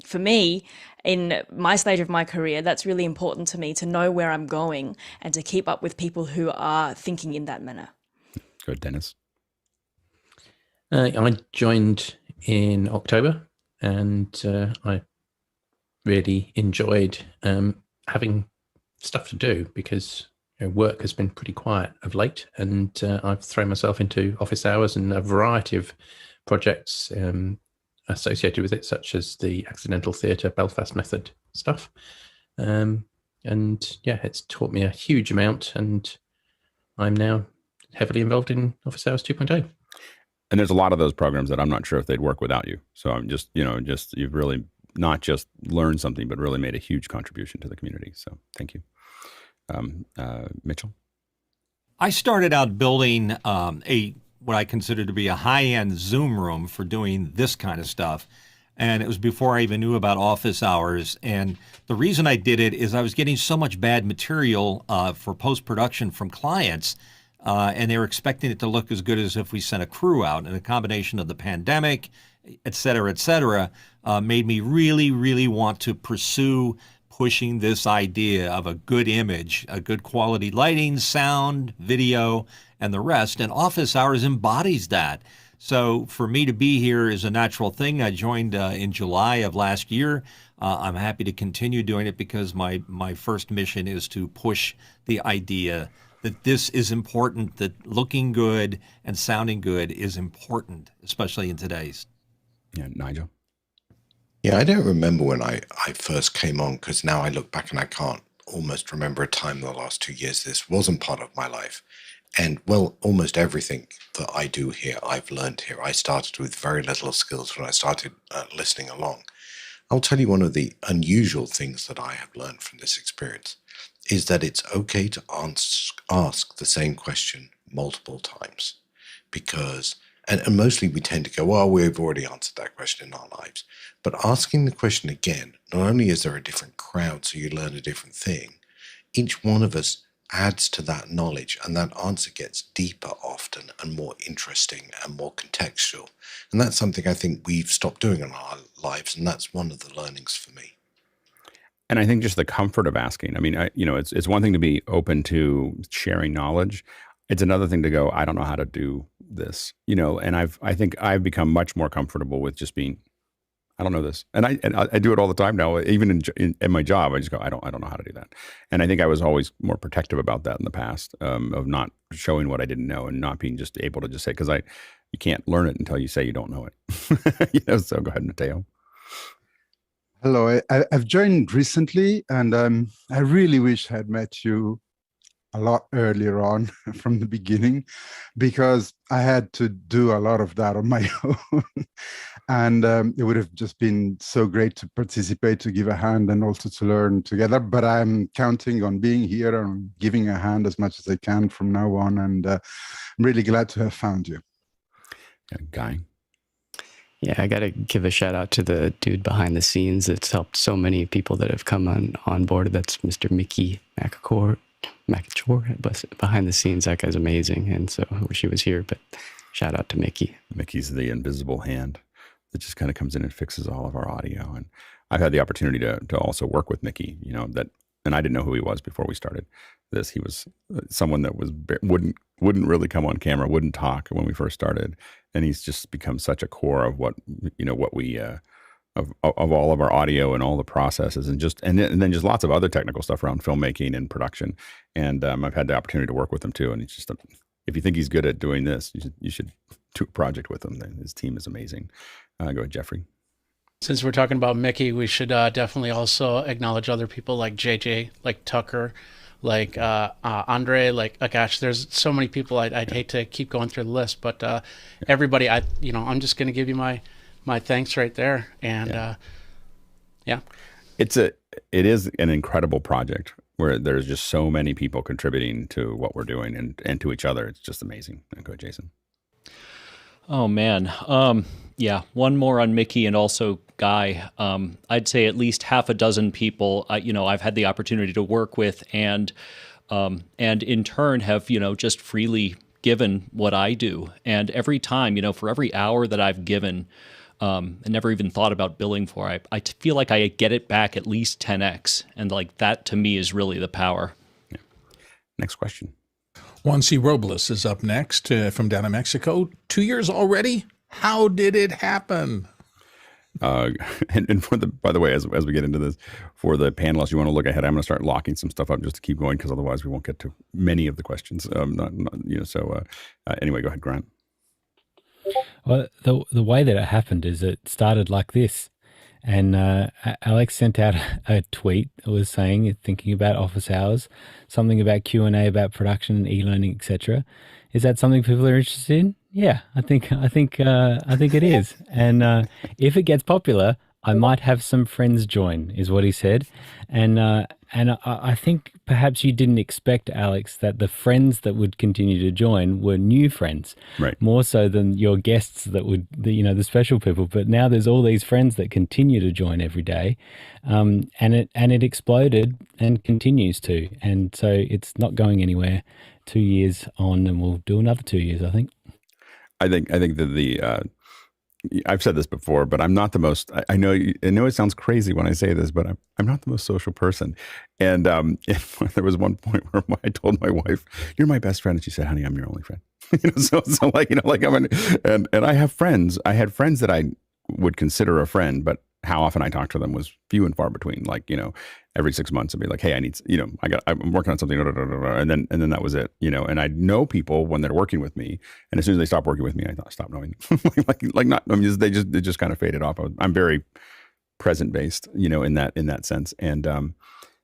for me, in my stage of my career, that's really important to me to know where I'm going and to keep up with people who are thinking in that manner. Good, Dennis. I joined in October, and I really enjoyed having stuff to do because work has been pretty quiet of late, and I've thrown myself into office hours and a variety of projects associated with it, such as the Accidental Theatre Belfast Method stuff. And yeah, it's taught me a huge amount, and I'm now heavily involved in Office Hours 2.0. And there's a lot of those programs that I'm not sure if they'd work without you. So I'm just you've really not just learned something, but really made a huge contribution to the community. So thank you. Mitchell? I started out building what I consider to be a high-end Zoom room for doing this kind of stuff. And it was before I even knew about office hours. And the reason I did it is I was getting so much bad material for post-production from clients, and they were expecting it to look as good as if we sent a crew out. And a combination of the pandemic, et cetera, made me really, really want to pursue pushing this idea of a good image, a good quality lighting, sound, video, and the rest. And office hours embodies that. So for me to be here is a natural thing. I joined in July of last year. I'm happy to continue doing it because my first mission is to push the idea that this is important, that looking good and sounding good is important, especially in today's. Yeah, Nigel? Yeah, I don't remember when I first came on, because now I look back and I can't almost remember a time in the last 2 years this wasn't part of my life. And, well, almost everything that I do here, I've learned here. I started with very little skills when I started listening along. I'll tell you one of the unusual things that I have learned from this experience is that it's okay to ask the same question multiple times. Because, and mostly we tend to go, well, we've already answered that question in our lives. But asking the question again, not only is there a different crowd, so you learn a different thing, each one of us adds to that knowledge, and that answer gets deeper often and more interesting and more contextual. And that's something I think we've stopped doing in our lives, and that's one of the learnings for me. And I think just the comfort of asking. I mean, it's one thing to be open to sharing knowledge. It's another thing to go, I don't know how to do this, and I think I've become much more comfortable with just being I don't know this, and I do it all the time now. Even in my job, I just go, I don't know how to do that. And I think I was always more protective about that in the past, of not showing what I didn't know and not being just able to just say, because you can't learn it until you say you don't know it. So go ahead, Matteo. Hello, I've joined recently, and I really wish I had met you a lot earlier on from the beginning, because I had to do a lot of that on my own. And it would have just been so great to participate, to give a hand, and also to learn together. But I'm counting on being here and giving a hand as much as I can from now on. And I'm really glad to have found you. Guy. Yeah, I got to give a shout out to the dude behind the scenes. It's helped so many people that have come on board. That's Mr. Mickey McAchore behind the scenes. That guy's amazing. And so I wish he was here, but shout out to Mickey. Mickey's the invisible hand that just kind of comes in and fixes all of our audio. And I've had the opportunity to also work with Mickey, and I didn't know who he was before we started this. He was someone that wouldn't really come on camera, wouldn't talk when we first started. And he's just become such a core of what we, of all of our audio and all the processes, and then just lots of other technical stuff around filmmaking and production. And I've had the opportunity to work with him too. And he's just, if you think he's good at doing this, you should do a project with him. His team is amazing. Go ahead, Jeffrey. Since we're talking about Mickey, we should definitely also acknowledge other people like JJ, like Tucker, like Andre, gosh, there's so many people. I'd hate to keep going through the list, but everybody, I'm just going to give you my thanks right there. And yeah. It is an incredible project where there's just so many people contributing to what we're doing and to each other. It's just amazing. Go ahead, Jason. Oh man. Yeah. One more on Mickey and also Guy. I'd say at least half a dozen people, I've had the opportunity to work with and in turn have, just freely given what I do. And every time, for every hour that I've given, and never even thought about billing for, I feel like I get it back at least 10x. And like that to me is really the power. Yeah. Next question. Juan C. Robles is up next from down in Mexico. 2 years already? How did it happen? And by the way, as we get into this, for the panelists, you want to look ahead. I'm going to start locking some stuff up just to keep going, because otherwise we won't get to many of the questions. Anyway, go ahead, Grant. Well, the way that it happened is it started like this. And Alex sent out a tweet that was saying, thinking about office hours, something about Q&A, about production and e-learning, etc. Is that something people are interested in? Yeah, I think it is. And if it gets popular, I might have some friends join, is what he said. And I think perhaps you didn't expect, Alex, that the friends that would continue to join were new friends, right? More so than your guests that would, the special people. But now there's all these friends that continue to join every day, and it exploded and continues to, and so it's not going anywhere. 2 years on, and we'll do another 2 years, I think. I think that I've said this before, but I'm not the most. I know it sounds crazy when I say this, but I'm not the most social person. And there was one point where I told my wife, "You're my best friend," and she said, "Honey, I'm your only friend." And I have friends. I had friends that I would consider a friend, but how often I talked to them was few and far between. Every 6 months I'd be like, "Hey, I need, I'm working on something," and then that was it, And I know people when they're working with me, and as soon as they stop working with me, I stop knowing them. They just kind of faded off. I'm very present based, in that sense. And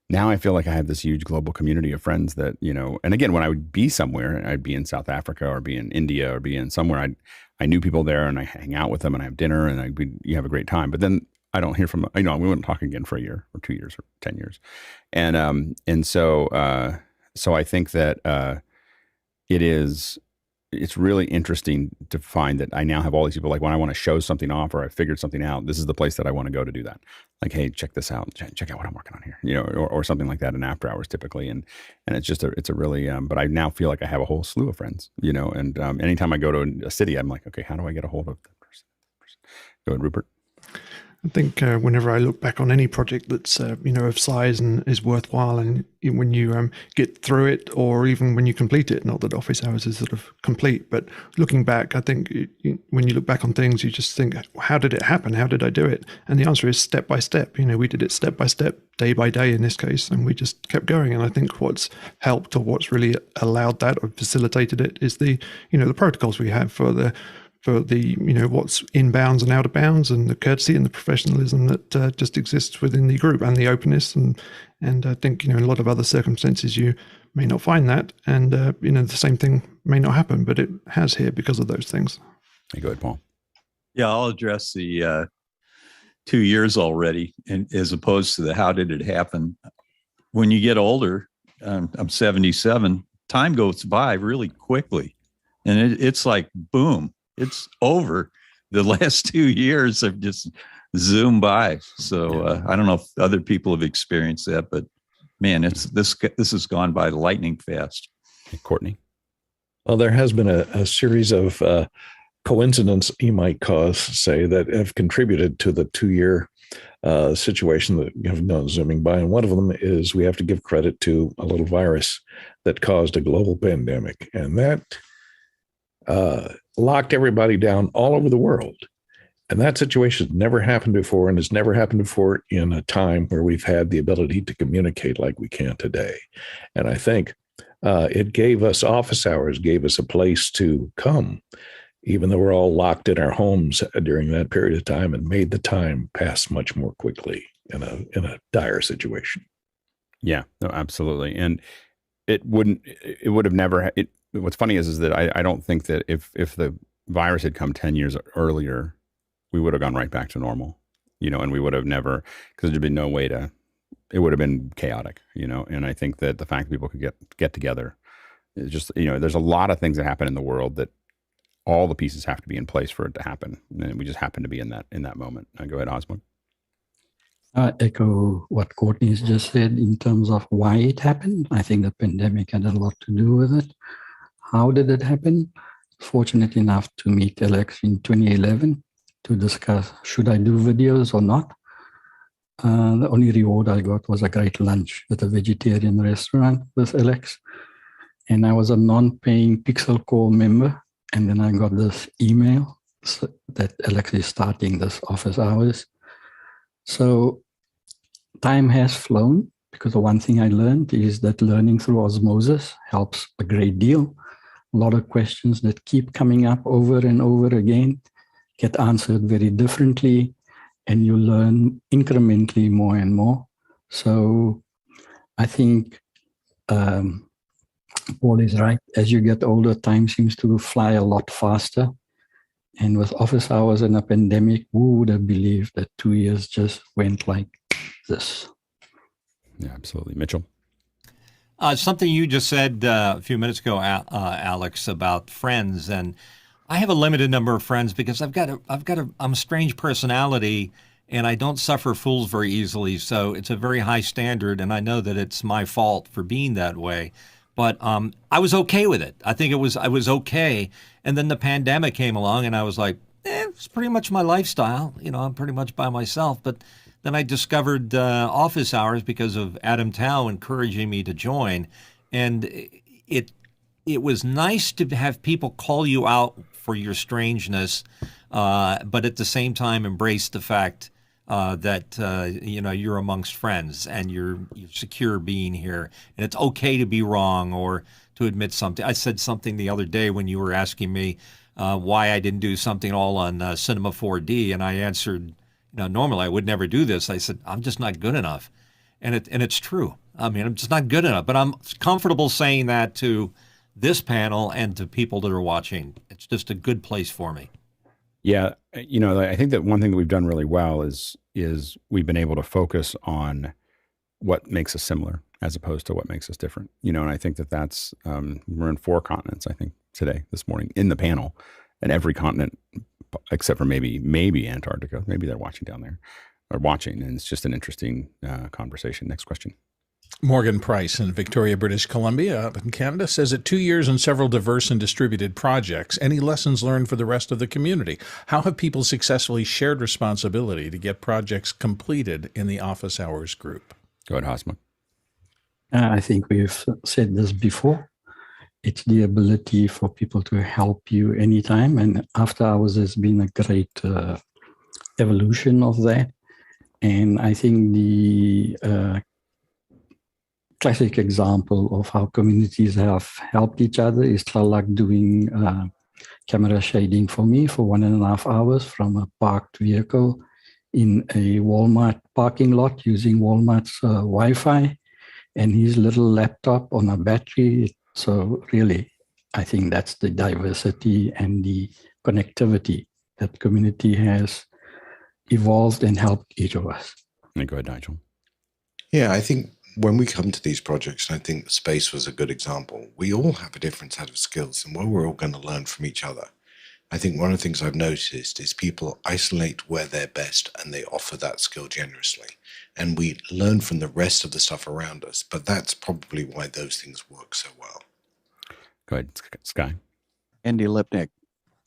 now I feel like I have this huge global community of friends that, and again, when I would be somewhere, I'd be in South Africa or be in India or be in somewhere, I knew people there, and I hang out with them and I have dinner and you have a great time. But then I don't hear from, we wouldn't talk again for a year or 2 years or 10 years. And so I think that it's really interesting to find that I now have all these people, like when I want to show something off or I figured something out, this is the place that I want to go to do that. Like, hey, check this out, check out what I'm working on here, or something like that in after hours typically. And it's just it's a really, but I now feel like I have a whole slew of friends, and anytime I go to a city, I'm like, okay, how do I get a hold of that person? Go ahead, Rupert. I think whenever I look back on any project that's of size and is worthwhile, and when you get through it, or even when you complete it, not that office hours is sort of complete, but looking back, I think when you look back on things, you just think, how did it happen? How did I do it? And the answer is step by step. We did it step by step, day by day in this case, and we just kept going. And I think what's helped, or what's really allowed that or facilitated it, is the protocols we have for the what's inbounds and out of bounds, and the courtesy and the professionalism that just exists within the group, and the openness, and I think in a lot of other circumstances you may not find that, and the same thing may not happen, but it has here because of those things. Go ahead, Paul. Yeah, I'll address the 2 years already, and as opposed to the how did it happen. When you get older, I'm 77, time goes by really quickly, and it's like boom. It's over. The last 2 years have just zoomed by. So I don't know if other people have experienced that, but man, this has gone by lightning fast. Hey, Courtney. Well, there has been a series of coincidence, you might say, that have contributed to the 2 year situation that you have known zooming by. And one of them is we have to give credit to a little virus that caused a global pandemic. And that locked everybody down all over the world. And that situation never happened before, and has never happened before in a time where we've had the ability to communicate like we can today. And I think it gave us office hours, gave us a place to come, even though we're all locked in our homes during that period of time, and made the time pass much more quickly in a dire situation. Yeah, no, absolutely. And it would have never, what's funny is that I don't think that if the virus had come 10 years earlier, we would have gone right back to normal, and we would have never, because there'd been no way it would have been chaotic, and I think that the fact that people could get together is just, there's a lot of things that happen in the world that all the pieces have to be in place for it to happen. And we just happen to be in that moment. Go ahead, Osmond. I echo what Courtney's just said in terms of why it happened. I think the pandemic had a lot to do with it. How did it happen? Fortunate enough to meet Alex in 2011 to discuss, should I do videos or not? The only reward I got was a great lunch at a vegetarian restaurant with Alex. And I was a non-paying Pixel Core member. And then I got this email that Alex is starting this office hours. So time has flown, because the one thing I learned is that learning through osmosis helps a great deal. A lot of questions that keep coming up over and over again get answered very differently, and you learn incrementally more and more. So I think Paul is right. As you get older, time seems to fly a lot faster. And with office hours and a pandemic, who would have believed that 2 years just went like this? Yeah, absolutely. Mitchell? Something you just said a few minutes ago, Alex, about friends. And I have a limited number of friends because I'm a strange personality, and I don't suffer fools very easily. So it's a very high standard, and I know that it's my fault for being that way. But I was okay with it. I think I was okay. And then the pandemic came along, and I was like, it's pretty much my lifestyle. I'm pretty much by myself. But then I discovered office hours because of Adam Tao encouraging me to join. And it was nice to have people call you out for your strangeness, but at the same time embrace the fact that you're amongst friends and you're secure being here, and it's okay to be wrong or to admit something. I said something the other day when you were asking me why I didn't do something all on Cinema 4D, and I answered, normally I would never do this. I said, I'm just not good enough, and it's true. I mean, I'm just not good enough, but I'm comfortable saying that to this panel and to people that are watching. It's just a good place for me. Yeah, I think that one thing that we've done really well is we've been able to focus on what makes us similar as opposed to what makes us different. And I think that's we're in 4 continents, I think, this morning in the panel, and every continent except for maybe Antarctica. Maybe they're watching down there, or watching, and it's just an interesting conversation. Next question. Morgan Price in Victoria, British Columbia, up in Canada, says at 2 years and several diverse and distributed projects, any lessons learned for the rest of the community? How have people successfully shared responsibility to get projects completed in the office hours group? Go ahead, Hosma. I think we've said this before. It's the ability for people to help you anytime. And after hours has been a great evolution of that. And I think the classic example of how communities have helped each other is Tlalak doing camera shading for me for 1.5 hours from a parked vehicle in a Walmart parking lot using Walmart's Wi-Fi and his little laptop on a battery. So really, I think that's the diversity and the connectivity that community has evolved and helped each of us. Go ahead, Nigel. Yeah, I think when we come to these projects, and I think space was a good example, we all have a different set of skills and we're all going to learn from each other. I think one of the things I've noticed is people isolate where they're best and they offer that skill generously. And we learn from the rest of the stuff around us, but that's probably why those things work so well. Go ahead, Sky. Andy Lipnick,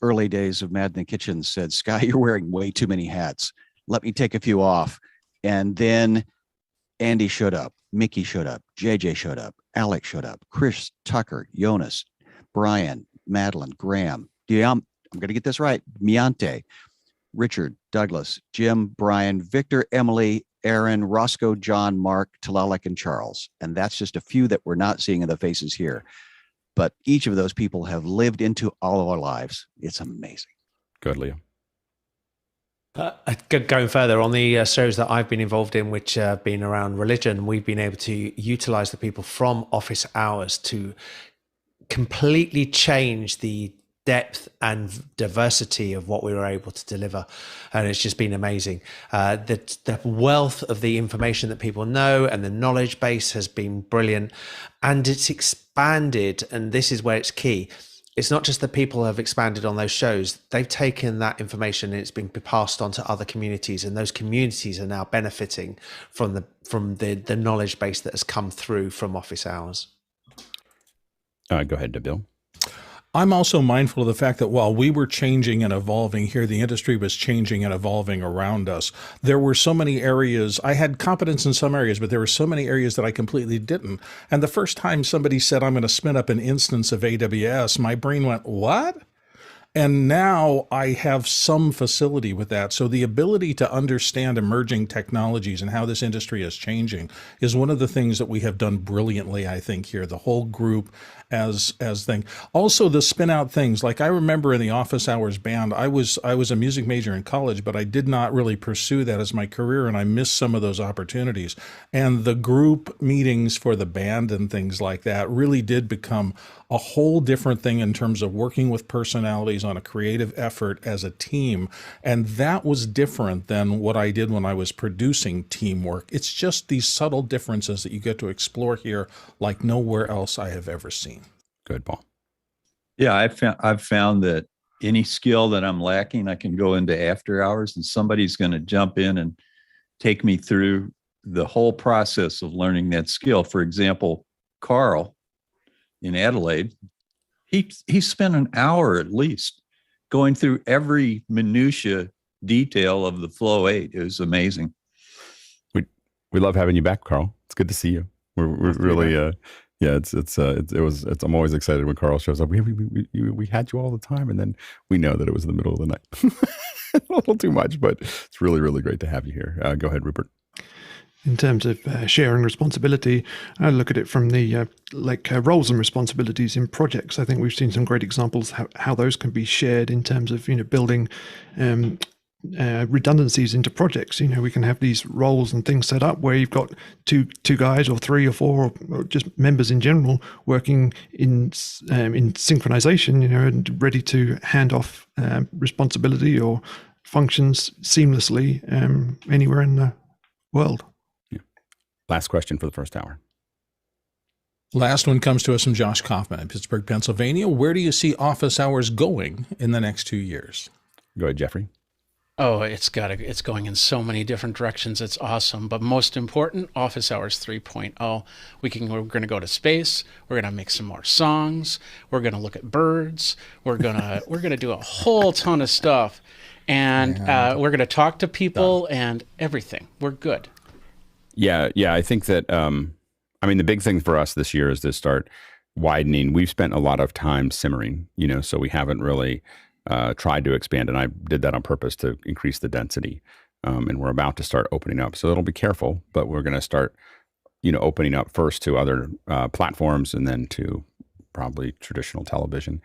early days of Mad in the Kitchen, said, Sky, you're wearing way too many hats. Let me take a few off. And then Andy showed up, Mickey showed up, JJ showed up, Alex showed up, Chris, Tucker, Jonas, Brian, Madeline, Graham, I'm going to get this right, Miante, Richard, Douglas, Jim, Brian, Victor, Emily, Aaron, Roscoe, John, Mark, Talalek, and Charles. And that's just a few that we're not seeing in the faces here. But each of those people have lived into all of our lives. It's amazing. Good, Leo. Going further on the shows that I've been involved in, which have been around religion, we've been able to utilize the people from office hours to completely change the depth and diversity of what we were able to deliver. And it's just been amazing. The wealth of the information that people know and the knowledge base has been brilliant. And it's expanded, and this is where it's key. It's not just that people have expanded on those shows. They've taken that information and it's been passed on to other communities, and those communities are now benefiting from the knowledge base that has come through from office hours. Go ahead, Bill. I'm also mindful of the fact that while we were changing and evolving here, the industry was changing and evolving around us. There were so many areas, I had competence in some areas, but there were so many areas that I completely didn't. And the first time somebody said, I'm going to spin up an instance of AWS, my brain went, what? And now I have some facility with that. So the ability to understand emerging technologies and how this industry is changing is one of the things that we have done brilliantly, I think, here, the whole group as thing. Also the spin out things. Like I remember in the office hours band, I was a music major in college, but I did not really pursue that as my career, and I missed some of those opportunities. And the group meetings for the band and things like that really did become a whole different thing in terms of working with personalities on a creative effort as a team. And that was different than what I did when I was producing teamwork. It's just these subtle differences that you get to explore here like nowhere else I have ever seen. Good, Paul. Yeah, I've found that any skill that I'm lacking, I can go into after hours and somebody's going to jump in and take me through the whole process of learning that skill. For example, Carl in Adelaide, he spent an hour at least going through every minutia detail of the Flow 8. It was amazing. We love having you back, Carl. It's good to see you. We're really yeah. I'm always excited when Carl shows up. We had you all the time, and then we know that it was in the middle of the night. A little too much, but it's really, really great to have you here. Go ahead, Rupert. In terms of sharing responsibility, I look at it from the roles and responsibilities in projects. I think we've seen some great examples how those can be shared in terms of building redundancies into projects. We can have these roles and things set up where you've got two guys or three or four or just members in general working in synchronization, and ready to hand off responsibility or functions seamlessly anywhere in the world. Last question for the first hour. Last one comes to us from Josh Kaufman in Pittsburgh, Pennsylvania. Where do you see office hours going in the next 2 years? Go ahead, Jeffrey. Oh, it's going in so many different directions. It's awesome. But most important, Office Hours 3.0. We're going to go to space. We're going to make some more songs. We're going to look at birds. We're going to do a whole ton of stuff. And we're going to talk to people and everything. We're good. Yeah. I think that, I mean, the big thing for us this year is to start widening. We've spent a lot of time simmering, so we haven't really tried to expand, and I did that on purpose to increase the density. And we're about to start opening up, so it'll be careful, but we're going to start, opening up first to other platforms, and then to probably traditional television.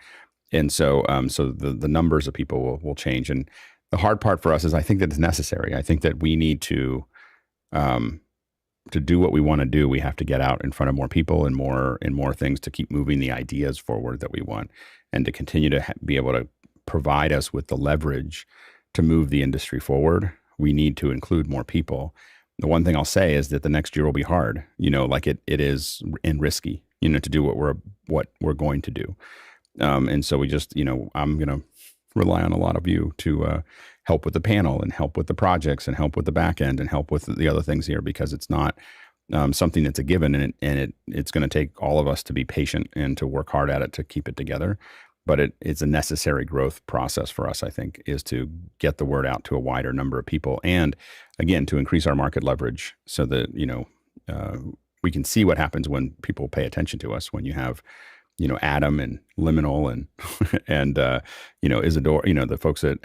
And so, so the numbers of people will change. And the hard part for us is, I think that it's necessary. I think that we need to do what we want to do. We have to get out in front of more people and more things to keep moving the ideas forward that we want, and to continue to be able to provide us with the leverage to move the industry forward. We need to include more people. The one thing I'll say is that the next year will be hard, like it is, and risky, to do what we're going to do. And so we just, I'm going to rely on a lot of you to help with the panel, and help with the projects, and help with the back end, and help with the other things here, because it's not something that's a given, and it's going to take all of us to be patient and to work hard at it to keep it together. But it's a necessary growth process for us, I think, is to get the word out to a wider number of people, and again, to increase our market leverage, so that we can see what happens when people pay attention to us. When you have Adam and Liminal and Isadora, the folks at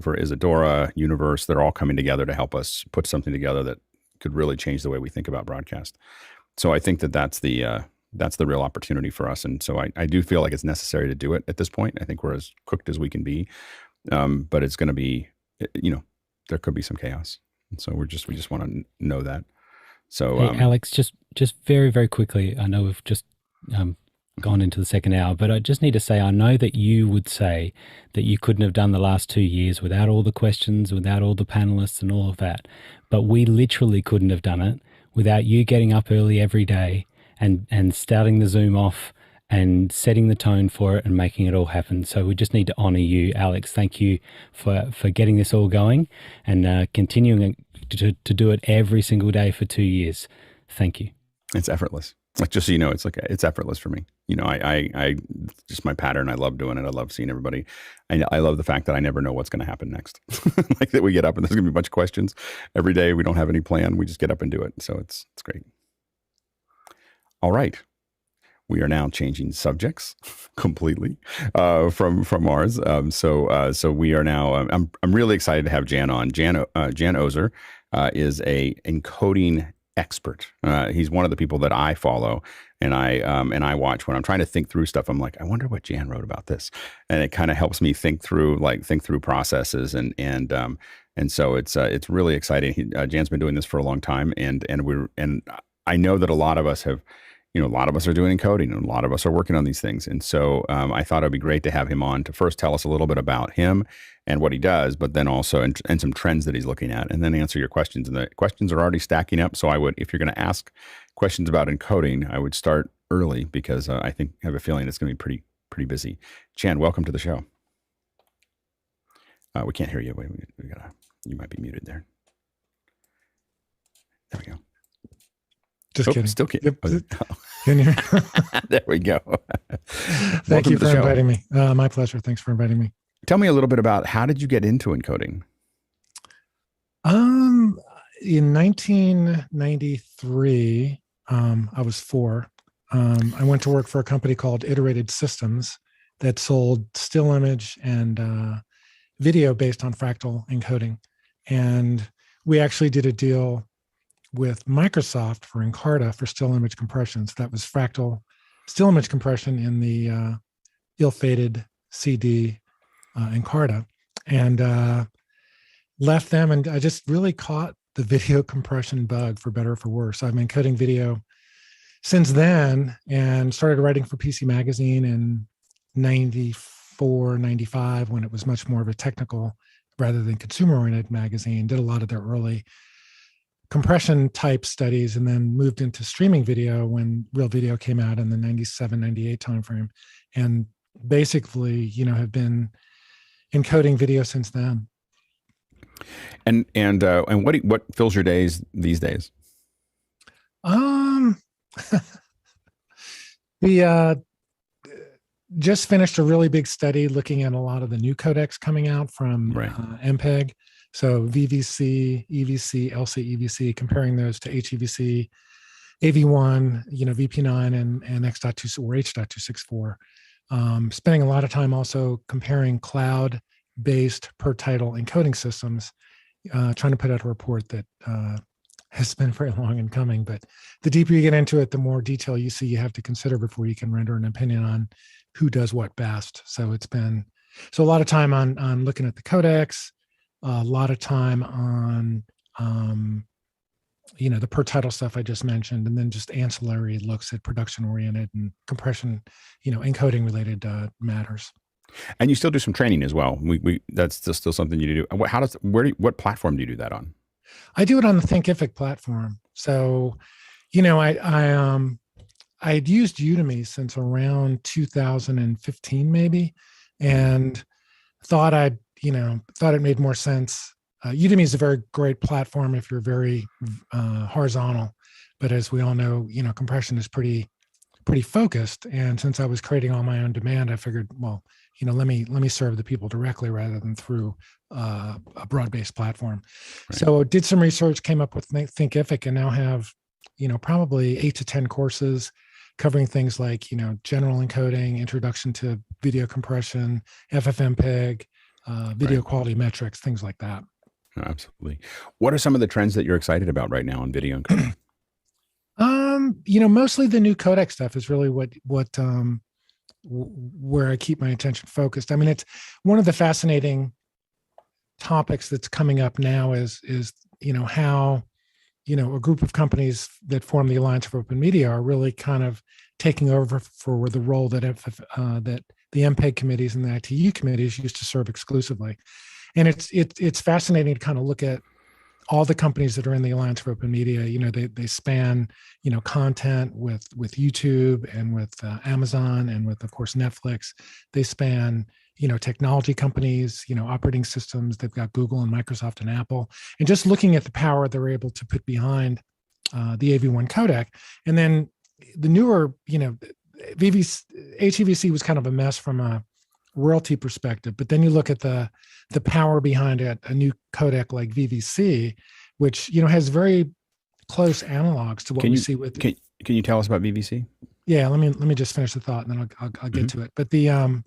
for Isadora Universe, they're all coming together to help us put something together that could really change the way we think about broadcast. So I think that that's the real opportunity for us. And so I do feel like it's necessary to do it at this point. I think we're as cooked as we can be, but it's going to be, there could be some chaos. And so we just want to know that. So hey, Alex, just very, very quickly, I know we've just gone into the second hour, but I just need to say, I know that you would say that you couldn't have done the last 2 years without all the questions, without all the panelists and all of that. But we literally couldn't have done it without you getting up early every day and starting the Zoom off and setting the tone for it and making it all happen. So we just need to honor you, Alex. Thank you for getting this all going, and continuing to do it every single day for 2 years. Thank you. It's effortless. Like, just so you know, it's effortless for me. I just my pattern. I love doing it. I love seeing everybody. I love the fact that I never know what's going to happen next. Like, that we get up and there's going to be a bunch of questions every day. We don't have any plan. We just get up and do it. So it's great. All right. We are now changing subjects completely from ours. So we are now. I'm really excited to have Jan on. Jan Ozer is a encoding expert. He's one of the people that I follow, and I watch when I'm trying to think through stuff. I'm like, I wonder what Jan wrote about this, and it kind of helps me think through processes, and so it's really exciting. Jan's been doing this for a long time, and I know that a lot of us have. A lot of us are doing encoding, and a lot of us are working on these things. And so I thought it'd be great to have him on to first tell us a little bit about him and what he does, but then also and some trends that he's looking at, and then answer your questions. And the questions are already stacking up. So I would, if you're going to ask questions about encoding, I would start early, because I have a feeling it's going to be pretty busy. Jan, welcome to the show. We can't hear you. Wait, you might be muted there. There we go. Just kidding. Still kidding. Yep. Can you? There we go. Thank you for inviting me. My pleasure. Thanks for inviting me. Tell me a little bit about, how did you get into encoding? In 1993, I was 4. I went to work for a company called Iterated Systems that sold still image and video based on fractal encoding. And we actually did a deal with Microsoft for Encarta for still image compression. So that was fractal still image compression in the ill-fated CD Encarta, and left them. And I just really caught the video compression bug, for better or for worse. I've been encoding video since then, and started writing for PC Magazine in 94, 95, when it was much more of a technical rather than consumer-oriented magazine. Did a lot of their early compression type studies, and then moved into streaming video when Real Video came out in the 97, 98 timeframe. And basically, have been encoding video since then. And what fills your days these days? We just finished a really big study looking at a lot of the new codecs coming out from MPEG. So VVC, EVC, LC-EVC, comparing those to HEVC, AV1, VP9 and X.2 or H.264. Spending a lot of time also comparing cloud-based per title encoding systems, trying to put out a report that has been very long in coming. But the deeper you get into it, the more detail you see you have to consider before you can render an opinion on who does what best. So it's been a lot of time on looking at the codecs, a lot of time on the per title stuff I just mentioned, and then just ancillary looks at production oriented and compression, encoding related matters. And you still do some training as well. That's still something you do. What platform do you do that on? I do it on the Thinkific platform. So, I'd used Udemy since around 2015, maybe, and thought it made more sense. Udemy is a very great platform if you're very horizontal, but as we all know, compression is pretty focused. And since I was creating all my own demand, I figured, well, let me serve the people directly rather than through a broad-based platform. Right. So did some research, came up with Thinkific, and now have probably 8 to 10 courses covering things like general encoding, introduction to video compression, ffmpeg, video quality metrics, things like that. Oh, absolutely. What are some of the trends that you're excited about right now in video encoding? Mostly the new codec stuff is really what where I keep my attention focused. I mean, it's one of the fascinating topics that's coming up now is how a group of companies that form the Alliance for Open Media are really kind of taking over for the role that that the MPEG committees and the ITU committees used to serve exclusively. And it's fascinating to kind of look at all the companies that are in the Alliance for Open Media. They span content with YouTube and with Amazon and with, of course, Netflix. They span technology companies, operating systems. They've got Google and Microsoft and Apple. And just looking at the power they're able to put behind the AV1 codec. And then the newer, HEVC was kind of a mess from a royalty perspective, but then you look at the power behind it, a new codec like VVC, which has very close analogs to what we see with. Can you tell us about VVC? Yeah, let me just finish the thought, and then I'll get to it. But the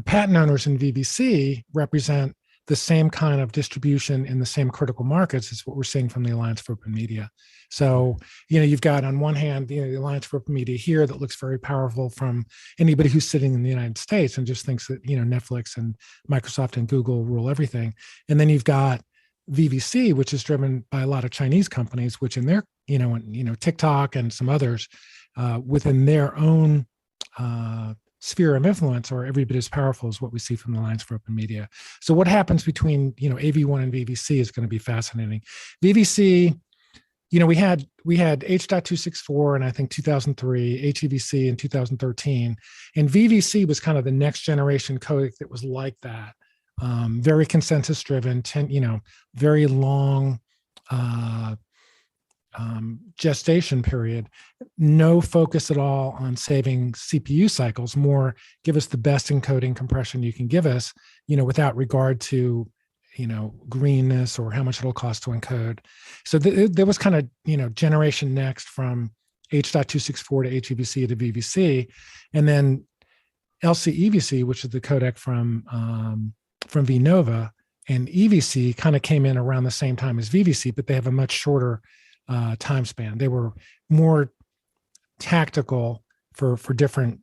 patent owners in VVC represent the same kind of distribution in the same critical markets as what we're seeing from the Alliance for Open Media. So, you've got on one hand, the Alliance for Open Media here that looks very powerful from anybody who's sitting in the United States and just thinks that, Netflix and Microsoft and Google rule everything. And then you've got VVC, which is driven by a lot of Chinese companies, which in their, TikTok and some others within their own sphere of influence are every bit as powerful as what we see from the Alliance for Open Media. So what happens between, AV1 and VVC is going to be fascinating. VVC, we had H.264 in, I think, 2003, HEVC in 2013, and VVC was kind of the next generation codec that was like that. Very consensus driven, very long gestation period, no focus at all on saving CPU cycles, more give us the best encoding compression you can give us, without regard to, greenness or how much it'll cost to encode. So there was kind of, generation next from H.264 to HEVC to VVC, and then LC-EVC, which is the codec from VNova, and EVC kind of came in around the same time as VVC, but they have a much shorter time span. They were more tactical for different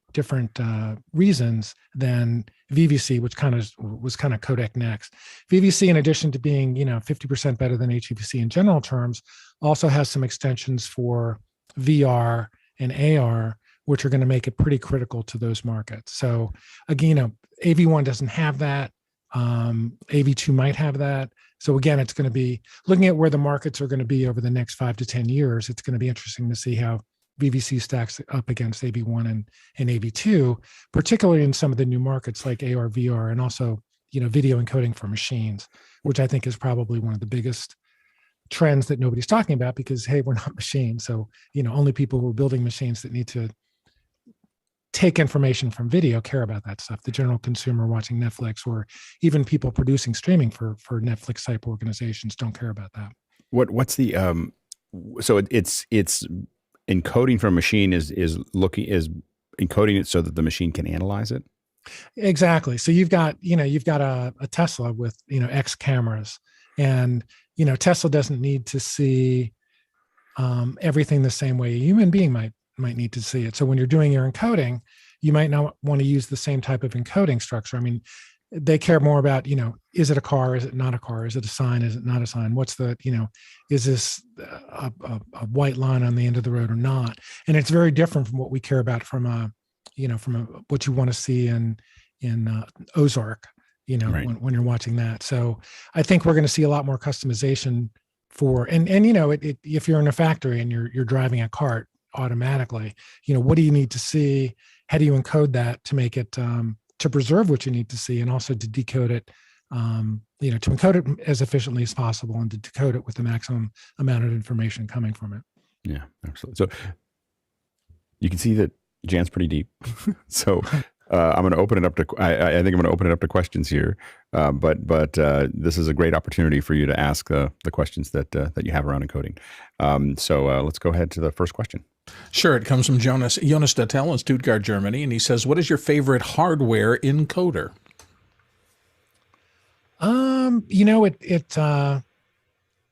reasons than VVC, which was kind of codec next. VVC, in addition to being 50% better than HEVC in general terms, also has some extensions for VR and AR, which are going to make it pretty critical to those markets. So again, AV1 doesn't have that. AV2 might have that. So again, it's going to be looking at where the markets are going to be over the next 5 to 10 years. It's going to be interesting to see how VVC stacks up against AV1 and AV2, particularly in some of the new markets like AR, VR, and also, video encoding for machines, which I think is probably one of the biggest trends that nobody's talking about, because, hey, we're not machines. So, only people who are building machines that need to take information from video care about that stuff. The general consumer watching Netflix, or even people producing streaming for Netflix type organizations, don't care about that. What's the so it's encoding from a machine is encoding it so that the machine can analyze it? Exactly. So you've got a Tesla with X cameras, and Tesla doesn't need to see everything the same way a human being might need to see it. So when you're doing your encoding, you might not want to use the same type of encoding structure. I mean, they care more about, is it a car? Is it not a car? Is it a sign? Is it not a sign? What's the, is this a white line on the end of the road or not? And it's very different from what we care about from what you want to see in Ozark, Right. when you're watching that. So I think we're going to see a lot more customization for, and if you're in a factory and you're driving a cart automatically, what do you need to see? How do you encode that to make it, to preserve what you need to see, and also to decode it, to encode it as efficiently as possible, and to decode it with the maximum amount of information coming from it. Yeah, absolutely. So you can see that Jan's pretty deep. So I'm going to open it up to, I think I'm going to open it up to questions here. But this is a great opportunity for you to ask the questions that you have around encoding. So let's go ahead to the first question. Sure. It comes from Jonas Dattel in Stuttgart, Germany. And he says, what is your favorite hardware encoder?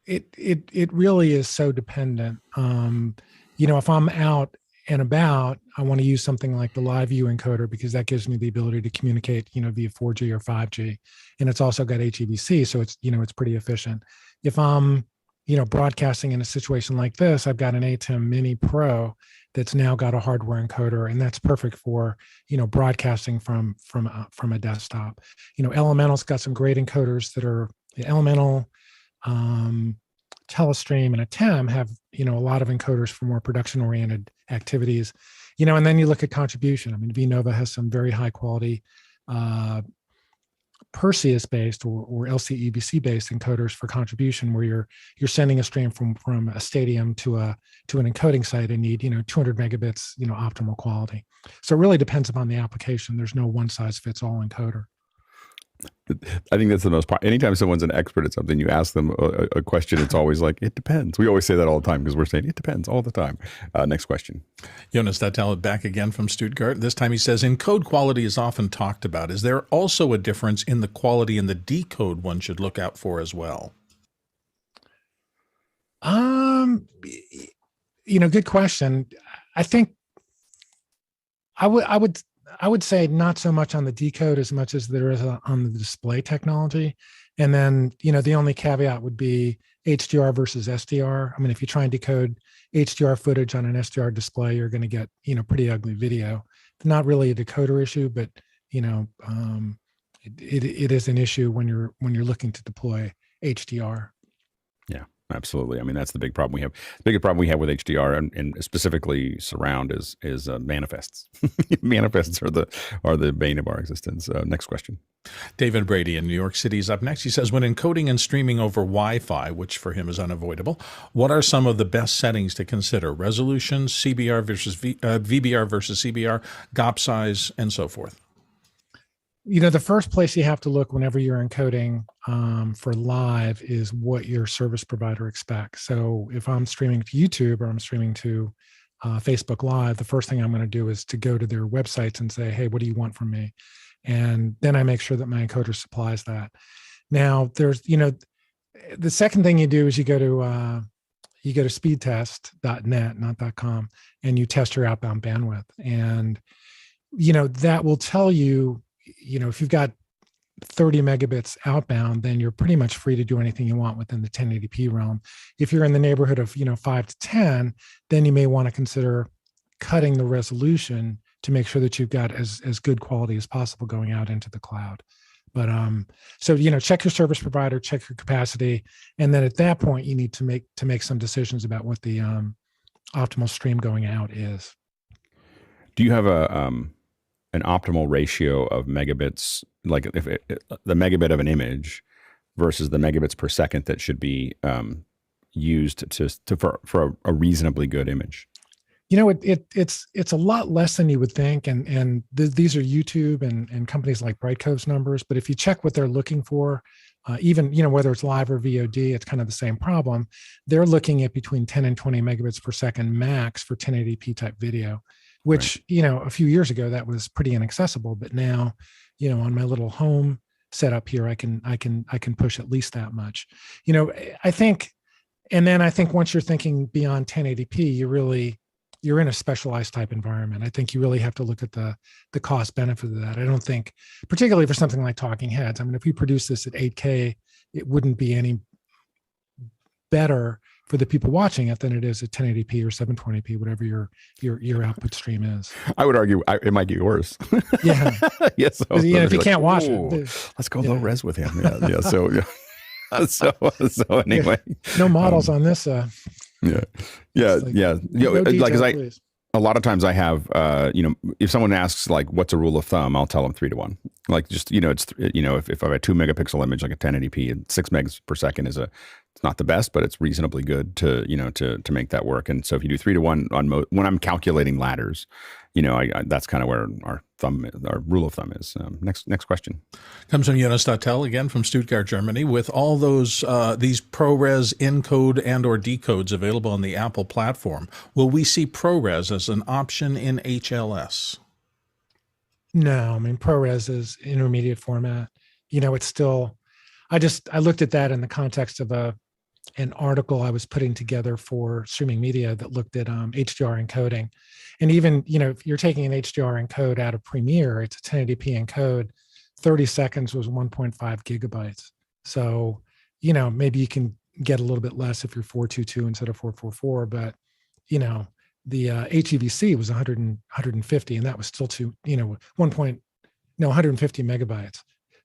It really is so dependent. If I'm out and about, I want to use something like the live view encoder, because that gives me the ability to communicate, via 4G or 5G. And it's also got HEVC, so it's pretty efficient. If I'm, broadcasting in a situation like this, I've got an ATEM Mini Pro that's now got a hardware encoder, and that's perfect for, broadcasting from a desktop. Elemental's got some great encoders that are Elemental, Telestream, and ATEM have, a lot of encoders for more production-oriented activities. And then you look at contribution. I mean, vNova has some very high quality Perseus-based or LCEVC-based encoders for contribution, where you're sending a stream from a stadium to an encoding site and need 200 megabits optimal quality. So it really depends upon the application. There's no one size fits all encoder. I think that's the most part. Anytime someone's an expert at something, you ask them a question, it's always like, it depends. We always say that all the time because we're saying it depends all the time. Next question. Jonas Dattel back again from Stuttgart. This time he says, encode quality is often talked about. Is there also a difference in the quality and the decode one should look out for as well? Good question. I think I would say not so much on the decode as much as there is on the display technology. And then, the only caveat would be HDR versus SDR. I mean, if you try and decode HDR footage on an SDR display, you're going to get, pretty ugly video. It's not really a decoder issue, but, it is an issue when you're looking to deploy HDR. Yeah. Absolutely. I mean, that's the big problem we have. The biggest problem we have with HDR and specifically surround is manifests. Manifests are the bane of our existence. Next question. David Brady in New York City is up next. He says, when encoding and streaming over Wi-Fi, which for him is unavoidable, what are some of the best settings to consider? Resolution, CBR versus VBR versus CBR, GOP size, and so forth. The first place you have to look whenever you're encoding for live is what your service provider expects. So if I'm streaming to YouTube or I'm streaming to Facebook Live, the first thing I'm going to do is to go to their websites and say, hey, what do you want from me? And then I make sure that my encoder supplies that. Now, there's, the second thing you do is you go to speedtest.net, not .com, and you test your outbound bandwidth. And, that will tell you, if you've got 30 megabits outbound, then you're pretty much free to do anything you want within the 1080p realm. If you're in the neighborhood of 5 to 10, then you may want to consider cutting the resolution to make sure that you've got as good quality as possible going out into the cloud. But so check your service provider, check your capacity, and then at that point you need to make some decisions about what the optimal stream going out is. Do you have a an optimal ratio of megabits, like if the megabit of an image versus the megabits per second that should be used for a reasonably good image? It's a lot less than you would think, and these are YouTube and companies like Brightcove's numbers. But if you check what they're looking for, even whether it's live or VOD, it's kind of the same problem. They're looking at between 10 and 20 megabits per second max for 1080p type video, which a few years ago that was pretty inaccessible. But now, on my little home setup here, I can push at least that much. I think, and then I think once you're thinking beyond 1080p, you're in a specialized type environment. I think you really have to look at the cost benefit of that. I don't think, particularly for something like Talking Heads, I mean, if we produce this at 8K, it wouldn't be any better for the people watching it than it is at 1080p or 720p, whatever your output stream is. I would argue it might get worse. Yeah. Yes. If you can't watch it, let's go low res with him. Yeah. So anyway, no models on this. Like a lot of times I have, if someone asks like, what's a rule of thumb, I'll tell them 3-to-1. Like just, if I have a 2 megapixel image, like a 1080p, and 6 megs per second it's not the best, but it's reasonably good to make that work. And so if you do 3-to-1 on when I'm calculating ladders, that's kind of where our rule of thumb is. Next question comes from Jonas Dattel again from Stuttgart, Germany. With all those these ProRes Encode and/or Decodes available on the Apple platform, will we see ProRes as an option in HLS? No, I mean ProRes is intermediate format. It's still. I looked at that in the context of an article I was putting together for streaming media that looked at HDR encoding. And even, if you're taking an HDR encode out of Premiere, it's a 1080p encode, 30 seconds was 1.5 gigabytes. So, maybe you can get a little bit less if you're 422 instead of 444, but, the HEVC was 150, and that was still 150 megabytes.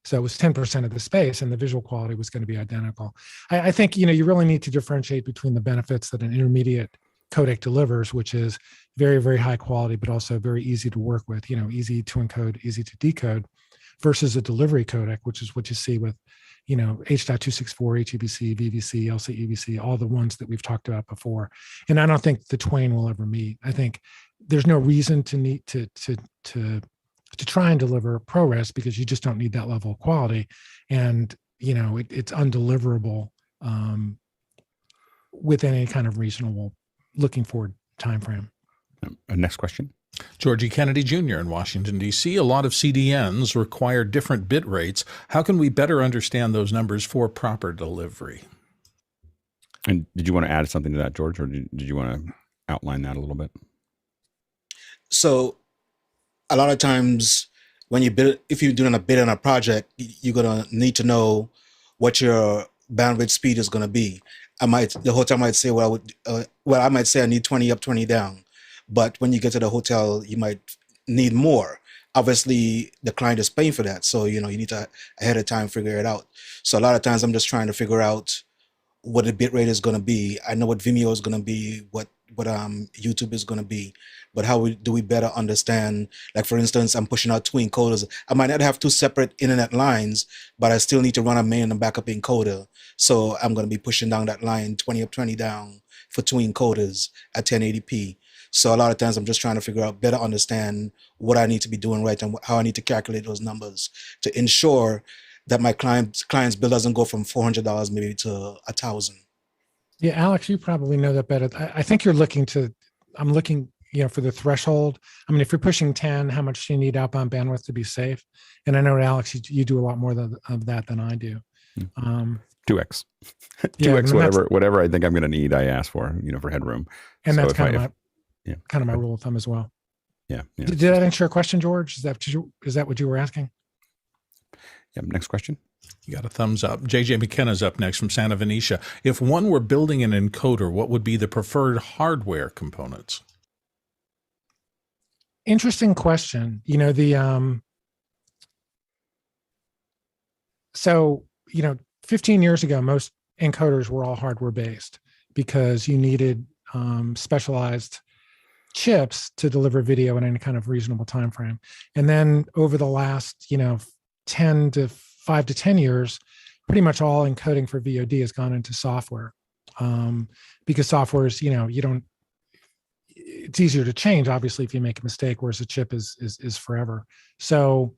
So it was 10% of the space, and the visual quality was going to be identical. I think, you really need to differentiate between the benefits that an intermediate codec delivers, which is very, very high quality, but also very easy to work with, easy to encode, easy to decode, versus a delivery codec, which is what you see with, H.264, HEVC, VVC, LCEVC, all the ones that we've talked about before. And I don't think the twain will ever meet. I think there's no reason to need to try and deliver ProRes because you just don't need that level of quality. And, it's undeliverable with any kind of reasonable looking forward time frame. Next question. Georgie Kennedy Jr. in Washington, D.C. A lot of CDNs require different bit rates. How can we better understand those numbers for proper delivery? And did you want to add something to that, George, or did you want to outline that a little bit? So a lot of times when if you're doing a bid on a project, you're going to need to know what your bandwidth speed is going to be. The hotel might say, I might say I need 20 up, 20 down. But when you get to the hotel, you might need more. Obviously, the client is paying for that. So, you need to ahead of time figure it out. So a lot of times I'm just trying to figure out what the bit rate is going to be. I know what Vimeo is going to be, what YouTube is going to be, but how do we better understand? Like, for instance, I'm pushing out 2 encoders. I might not have 2 separate internet lines, but I still need to run a main and backup encoder. So I'm going to be pushing down that line 20 up, 20 down for 2 encoders at 1080p. So a lot of times I'm just trying to better understand what I need to be doing right and how I need to calculate those numbers to ensure that my client's bill doesn't go from $400 maybe to $1,000. Yeah, Alex, you probably know that better. I think I'm looking, for the threshold. I mean, if you're pushing 10, how much do you need outbound bandwidth to be safe? And I know, Alex, you do a lot more of that than I do. 2x, 2x, whatever I think I'm going to need, I ask for, for headroom. And so that's kind of my rule of thumb as well. Yeah. Did that answer your question, George? Is that what you were asking? Yeah. Next question. You got a thumbs up. JJ McKenna's up next from Santa Venetia. If one were building an encoder, what would be the preferred hardware components? Interesting question. So 15 years ago, most encoders were all hardware based because you needed specialized chips to deliver video in any kind of reasonable time frame. And then over the last, 5 to 10 years, pretty much all encoding for VOD has gone into software, because software is, it's easier to change, obviously, if you make a mistake, whereas a chip is forever. So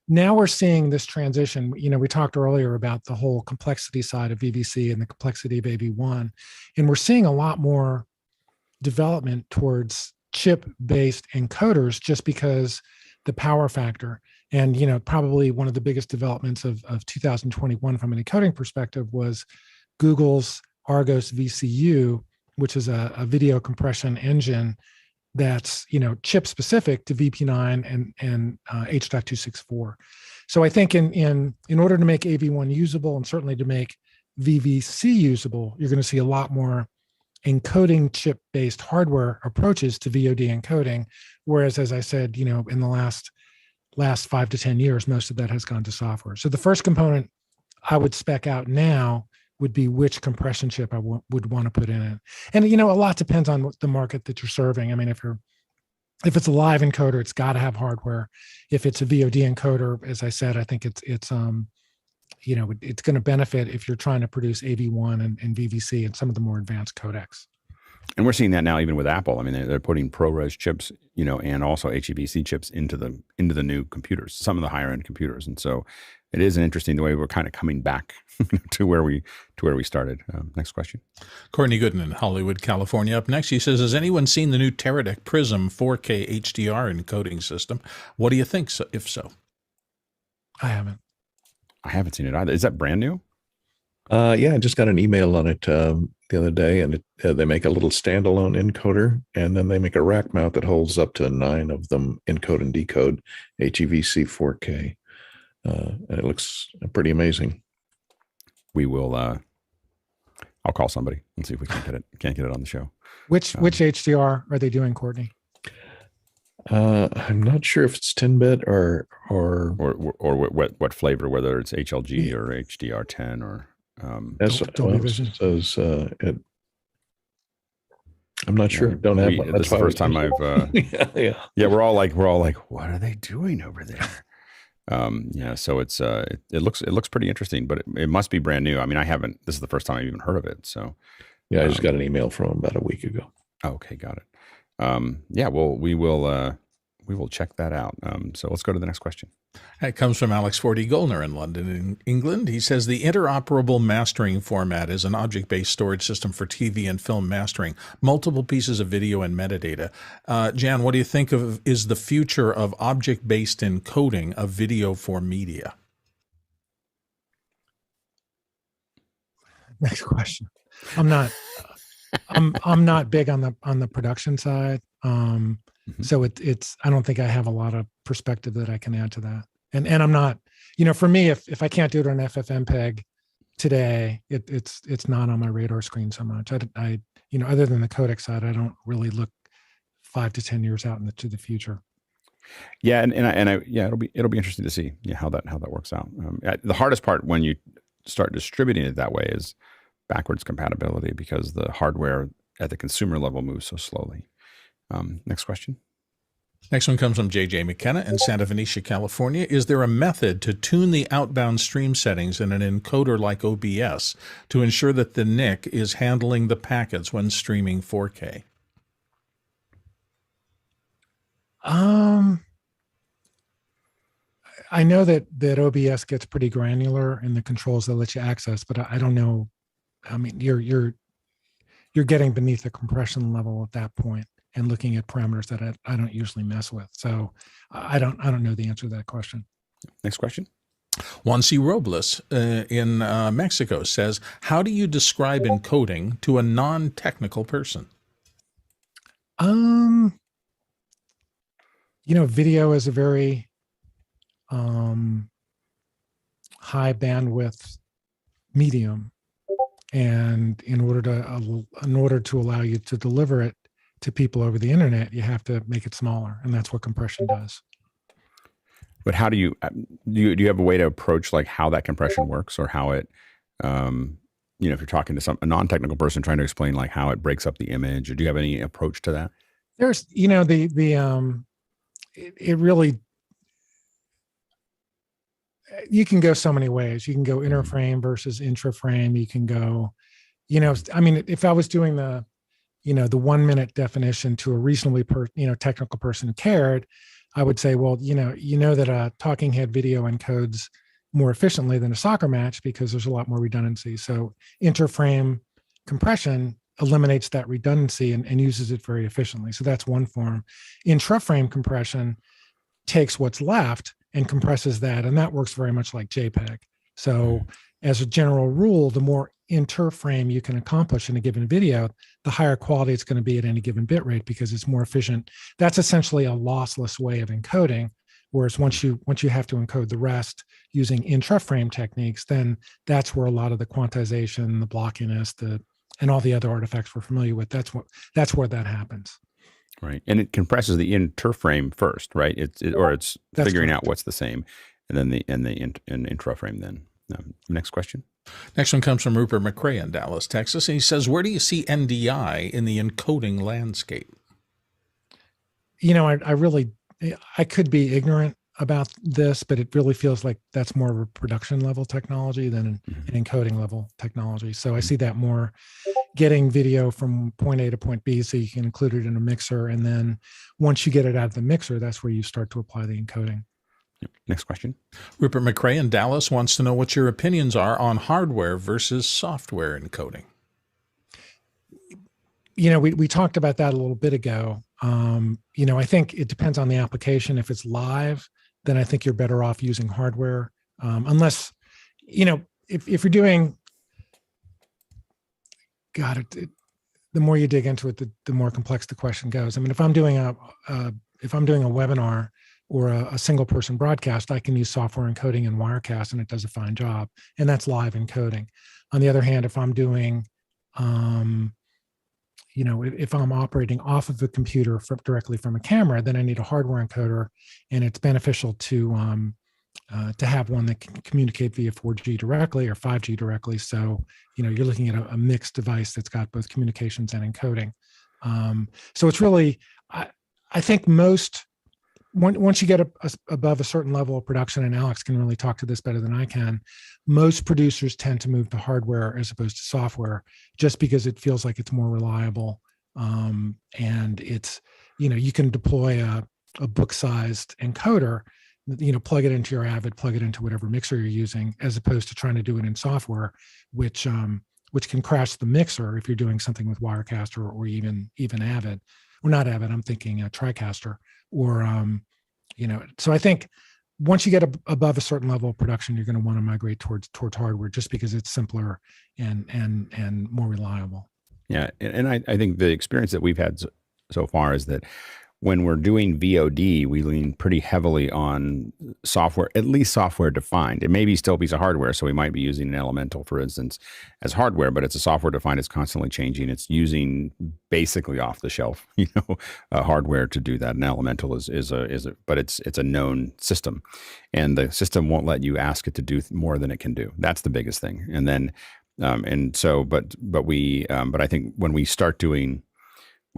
now we're seeing this transition. We talked earlier about the whole complexity side of VVC and the complexity of AV1, and we're seeing a lot more development towards chip-based encoders just because the power factor. And, probably one of the biggest developments of 2021 from an encoding perspective was Google's Argos VCU, which is a video compression engine that's, chip specific to VP9 and H.264. So I think in order to make AV1 usable, and certainly to make VVC usable, you're going to see a lot more encoding chip-based hardware approaches to VOD encoding. Whereas, as I said, in the last 5 to 10 years, most of that has gone to software. So the first component I would spec out now would be which compression chip I would want to put in it. And, a lot depends on the market that you're serving. I mean, if it's a live encoder, it's got to have hardware. If it's a VOD encoder, as I said, I think it's going to benefit if you're trying to produce AV1 and VVC and some of the more advanced codecs. And we're seeing that now even with Apple. I mean, they're putting ProRes chips, and also HEVC chips into the new computers, some of the higher end computers. And so it is interesting the way we're kind of coming back to where we started. Next question. Courtney Gooden in Hollywood, California. Up next, he says, has anyone seen the new Teradek Prism 4K HDR encoding system? What do you think, if so? I haven't. I haven't seen it either. Is that brand new? Yeah, I just got an email on it the other day, and they make a little standalone encoder, and then they make a rack mount that holds up to 9 of them encode and decode HEVC 4K, and it looks pretty amazing. We will. I'll call somebody and see if we can't get it on the show. Which HDR are they doing, Courtney? I'm not sure if it's 10-bit or what flavor, whether it's HLG or HDR10 or. That's Dolby Vision. Says it. I'm not sure. Don't have one. That's the first time I've. Yeah. We're all like, what are they doing over there? So it's it looks pretty interesting, but it must be brand new. I mean, I haven't. This is the first time I've even heard of it. So. Yeah, I just got an email from them about a week ago. Okay, got it. Well, we will check that out. So let's go to the next question. It comes from Alex Forty Goldner in London, England. He says the Interoperable Mastering Format is an object-based storage system for TV and film mastering, multiple pieces of video and metadata. Jan, what do you think is the future of object-based encoding of video for media? Next question. I'm not big on the production side. So it's I don't think I have a lot of perspective that I can add to that. And I'm not, for me, if I can't do it on ffmpeg today, it's not on my radar screen so much. I other than the codec side, I don't really look 5 to 10 years out into the future. Yeah, it'll be interesting to see how that works out. The hardest part when you start distributing it that way is backwards compatibility, because the hardware at the consumer level moves so slowly. Next question. Next one comes from J.J. McKenna in Santa Venetia, California. Is there a method to tune the outbound stream settings in an encoder like OBS to ensure that the NIC is handling the packets when streaming 4K? I know that OBS gets pretty granular in the controls that let you access, but I don't know. I mean, you're getting beneath the compression level at that point and looking at parameters that I don't usually mess with. So I don't know the answer to that question. Next question. Juan C. Robles in Mexico says, how do you describe encoding to a non-technical person? Video is a very high bandwidth medium. And in order to allow you to deliver it to people over the internet, you have to make it smaller, and that's what compression does. But how do you have a way to approach like how that compression works, or how it, if you're talking to a non-technical person trying to explain like how it breaks up the image, or do you have any approach to that? There's, it really, you can go so many ways. You can go interframe versus intraframe. You can go, if I was doing the 1 minute definition to a reasonably technical person who cared, I would say, well, that a talking head video encodes more efficiently than a soccer match because there's a lot more redundancy. So interframe compression eliminates that redundancy and uses it very efficiently. So that's one form. Intraframe compression takes what's left and compresses that, and that works very much like JPEG. So as a general rule, the more interframe you can accomplish in a given video, the higher quality it's going to be at any given bit rate because it's more efficient. That's essentially a lossless way of encoding. Whereas once you have to encode the rest using intraframe techniques, then that's where a lot of the quantization, the blockiness, and all the other artifacts we're familiar with, that's where that happens. Right. And it compresses the interframe first, right? It's That's figuring correct. out what's the same, and then the intraframe then. Next question. Next one comes from Rupert McRae in Dallas, Texas. And he says, where do you see NDI in the encoding landscape? I could be ignorant about this, but it really feels like that's more of a production level technology than an encoding level technology. So I see that more getting video from point A to point B so you can include it in a mixer. And then once you get it out of the mixer, that's where you start to apply the encoding. Next question. Rupert McRae in Dallas wants to know what your opinions are on hardware versus software encoding. We talked about that a little bit ago. I think it depends on the application. If it's live, then I think you're better off using hardware. Unless, if you're doing, the more you dig into it, the more complex the question goes. I mean, if I'm doing a webinar or a single person broadcast, I can use software encoding and Wirecast and it does a fine job. And that's live encoding. On the other hand, if I'm doing, if I'm operating off of a computer directly from a camera, then I need a hardware encoder, and it's beneficial to have one that can communicate via 4G directly or 5G directly. So, you're looking at a mixed device that's got both communications and encoding. So it's really, I think once you get above a certain level of production, and Alex can really talk to this better than I can, most producers tend to move to hardware as opposed to software, just because it feels like it's more reliable. And it's, you can deploy a book-sized encoder, plug it into your Avid, plug it into whatever mixer you're using, as opposed to trying to do it in software, which can crash the mixer if you're doing something with Wirecast or even Avid. Or not Avid, I'm thinking TriCaster. Or, so I think once you get above a certain level of production, you're going to want to migrate towards hardware, just because it's simpler and more reliable. Yeah, and I think the experience that we've had so far is that when we're doing VOD, we lean pretty heavily on software, at least software defined. It may be still a piece of hardware, so we might be using an Elemental, for instance, as hardware, but it's a software defined. It's constantly changing. It's using basically off the shelf, hardware to do that. An Elemental but it's a known system, and the system won't let you ask it to do more than it can do. That's the biggest thing. And then, but I think when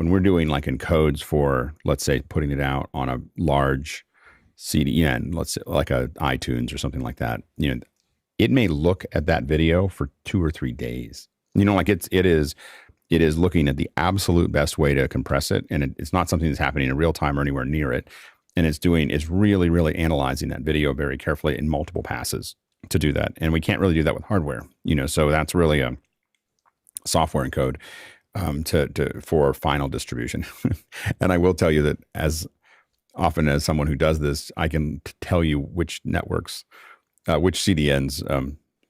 we're doing like encodes for, let's say, putting it out on a large CDN, let's say like a iTunes or something like that, it may look at that video for 2 or 3 days. It is looking at the absolute best way to compress it, and it's not something that's happening in real time or anywhere near it. And it's really, really analyzing that video very carefully in multiple passes to do that. And we can't really do that with hardware, so that's really a software encode for final distribution. And I will tell you that as often as someone who does this, I can tell you which networks, which CDNs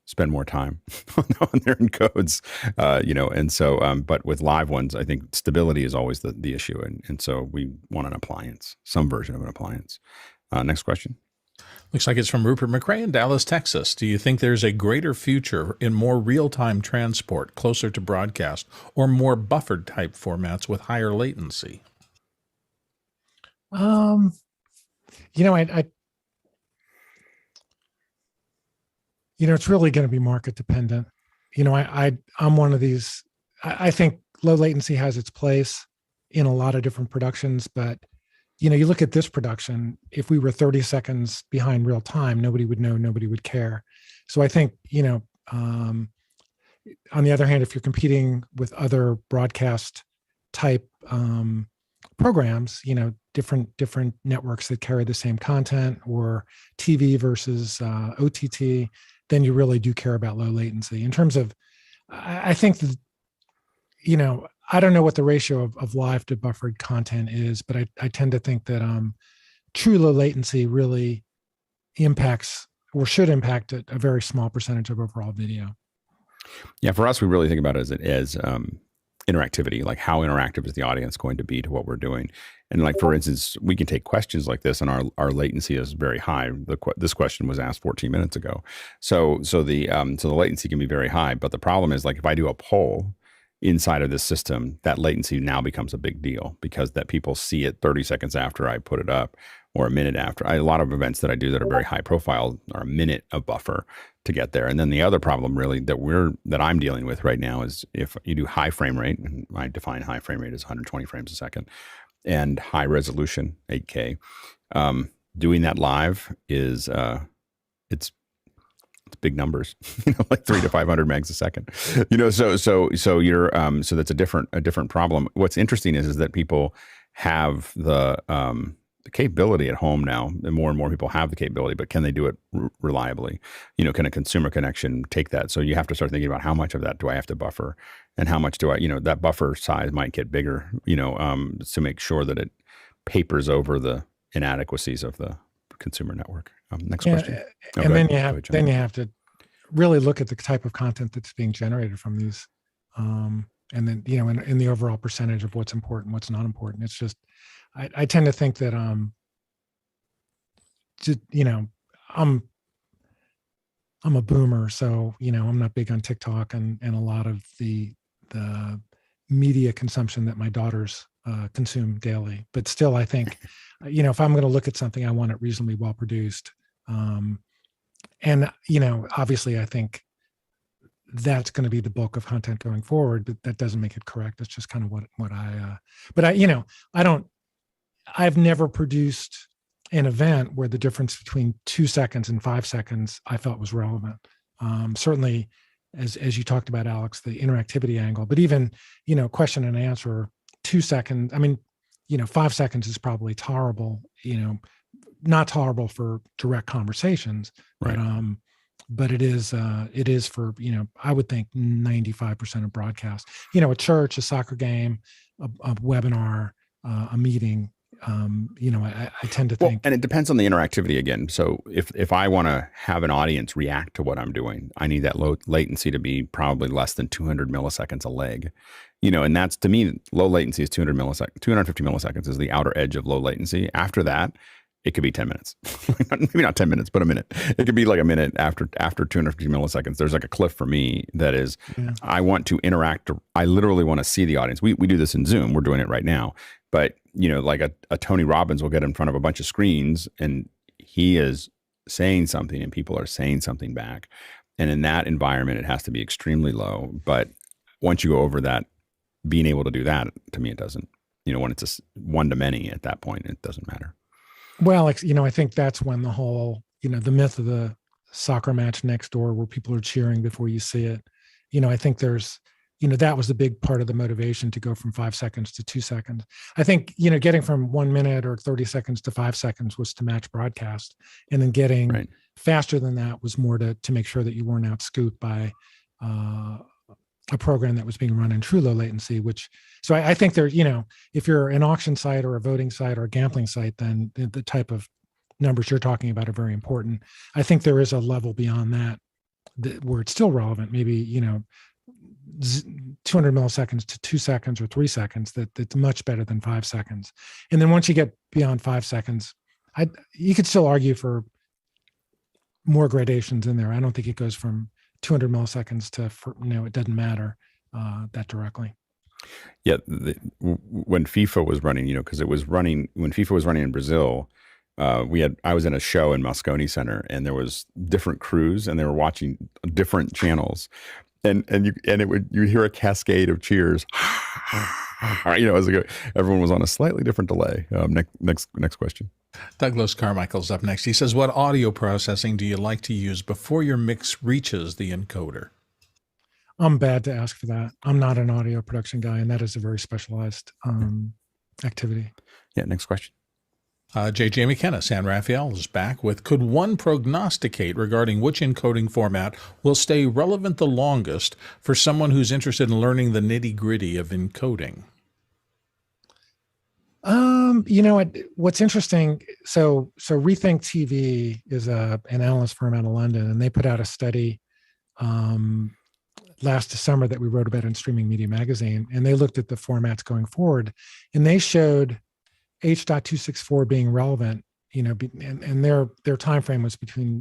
spend more time on their encodes, and so, but with live ones, I think stability is always the issue. And so we want an appliance, some version of an appliance. Next question. Looks like it's from Rupert McRae in Dallas, Texas. Do you think there's a greater future in more real-time transport closer to broadcast, or more buffered type formats with higher latency? It's really going to be market dependent. I'm one of these. I think low latency has its place. in a lot of different productions, but you look at this production, if we were 30 seconds behind real time, nobody would know, nobody would care. So I think, on the other hand, if you're competing with other broadcast type programs, different networks that carry the same content, or TV versus OTT, then you really do care about low latency. In terms of, I think that, I don't know what the ratio of live to buffered content is, but I tend to think that true low latency really impacts or should impact a very small percentage of overall video. Yeah, for us, we really think about it as interactivity, like how interactive is the audience going to be to what we're doing. And like, for instance, we can take questions like this and our latency is very high. This question was asked 14 minutes ago. So the latency can be very high. But the problem is, like, if I do a poll inside of this system, that latency now becomes a big deal because that people see it 30 seconds after I put it up or a minute after. A lot of events that I do that are very high profile are a minute of buffer to get there. And then the other problem really that I'm dealing with right now is if you do high frame rate, and I define high frame rate as 120 frames a second, and high resolution 8K, doing that live is it's big numbers, like 300 to 500 megs a second, so you're so that's a different problem. What's interesting is that people have the capability at home now, and more people have the capability, but can they do it reliably? Can a consumer connection take that? So you have to start thinking about how much of that do I have to buffer, and how much do I, that buffer size might get bigger, to make sure that it papers over the inadequacies of the consumer network. Next question. And then you have to really look at the type of content that's being generated from these, and then in the overall percentage of what's important, what's not important. It's just I tend to think that I'm a boomer, so I'm not big on TikTok and a lot of the media consumption that my daughters consume daily. But still, I think if I'm going to look at something, I want it reasonably well produced. And obviously I think that's going to be the bulk of content going forward, but that doesn't make it correct. That's just kind of what I've never produced an event where the difference between 2 seconds and 5 seconds I felt was relevant. Certainly, as you talked about, Alex, the interactivity angle, but even, question and answer, 2 seconds. 5 seconds is probably tolerable, not tolerable for direct conversations, right. But it is for, I would think 95% of broadcast, a church, a soccer game, a webinar, a meeting. I tend to think, and it depends on the interactivity again. So if I want to have an audience react to what I'm doing, I need that low latency to be probably less than 200 milliseconds a leg, and that's, to me, low latency is 250 milliseconds is the outer edge of low latency. After that, it could be 10 minutes, maybe not 10 minutes, but a minute. It could be like a minute after 250 milliseconds. There's like a cliff for me that is, I want to interact. I literally want to see the audience. We do this in Zoom. We're doing it right now. But, like a Tony Robbins will get in front of a bunch of screens and he is saying something and people are saying something back. And in that environment, it has to be extremely low. But once you go over that, being able to do that, to me, it doesn't, when it's a one to many at that point, it doesn't matter. Well, I think that's when the whole, the myth of the soccer match next door where people are cheering before you see it. I think there's, that was the big part of the motivation to go from 5 seconds to 2 seconds. I think, getting from 1 minute or 30 seconds to 5 seconds was to match broadcast. And then getting faster than that was more to make sure that you weren't outscooped by a program that was being run in true low latency, so I think there, if you're an auction site or a voting site or a gambling site, then the type of numbers you're talking about are very important. I think there is a level beyond that where it's still relevant, maybe, 200 milliseconds to 2 seconds or 3 seconds, that's much better than 5 seconds. And then once you get beyond 5 seconds, you could still argue for more gradations in there. I don't think it goes from 200 milliseconds to, it doesn't matter that directly. Yeah. When FIFA was running, because when FIFA was running in Brazil, I was in a show in Moscone Center and there was different crews and they were watching different channels. And you hear a cascade of cheers Everyone was on a slightly different delay. Next question. Douglas Carmichael's up next. He says, what audio processing do you like to use before your mix reaches the encoder? I'm bad to ask for that. I'm not an audio production guy, and that is a very specialized activity. Yeah, next question. J.J. McKenna, San Rafael, is back with, could one prognosticate regarding which encoding format will stay relevant the longest for someone who's interested in learning the nitty-gritty of encoding? What's interesting, so Rethink TV is an analyst firm out of London, and they put out a study last December that we wrote about in Streaming Media Magazine, and they looked at the formats going forward, and they showed H.264 being relevant, and their time frame was between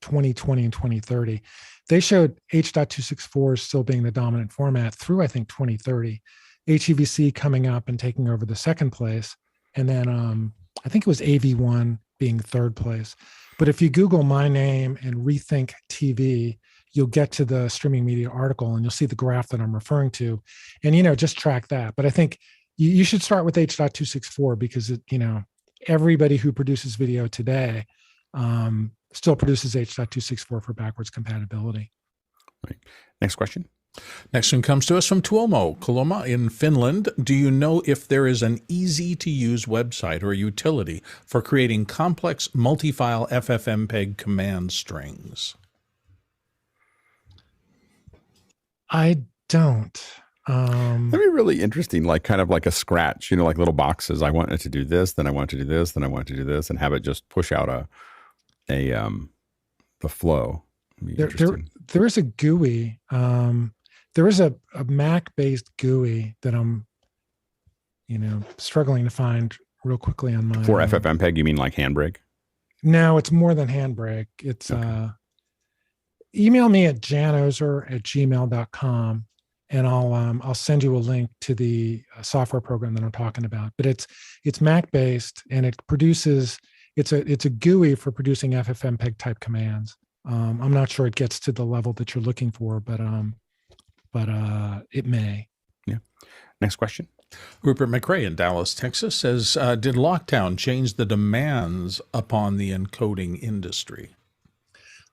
2020 and 2030. They showed H.264 still being the dominant format through, I think, 2030. HEVC coming up and taking over the second place, and then I think it was AV1 being third place. But if you Google my name and Rethink TV, you'll get to the Streaming Media article, and you'll see the graph that I'm referring to, and just track that. But I think you should start with H.264 because everybody who produces video today still produces H.264 for backwards compatibility. Right. Next question. Next one comes to us from Tuomo Koloma in Finland. Do you know if there is an easy-to-use website or utility for creating complex multi-file ffmpeg command strings? I don't. That'd be really interesting, kind of like a scratch, like little boxes. I want it to do this, then I want it to do this, then I want it to do this, and have it just push out the flow. There is a GUI. There is a Mac-based GUI that I'm, struggling to find real quickly on my. For ffmpeg, you mean like Handbrake? No, it's more than Handbrake. It's okay. Email me at janozer@gmail.com, and I'll send you a link to the software program that I'm talking about. But it's Mac-based, and it produces. It's a GUI for producing ffmpeg type commands. I'm not sure it gets to the level that you're looking for, but it may. Yeah. Next question. Rupert McRae in Dallas, Texas says, did lockdown change the demands upon the encoding industry?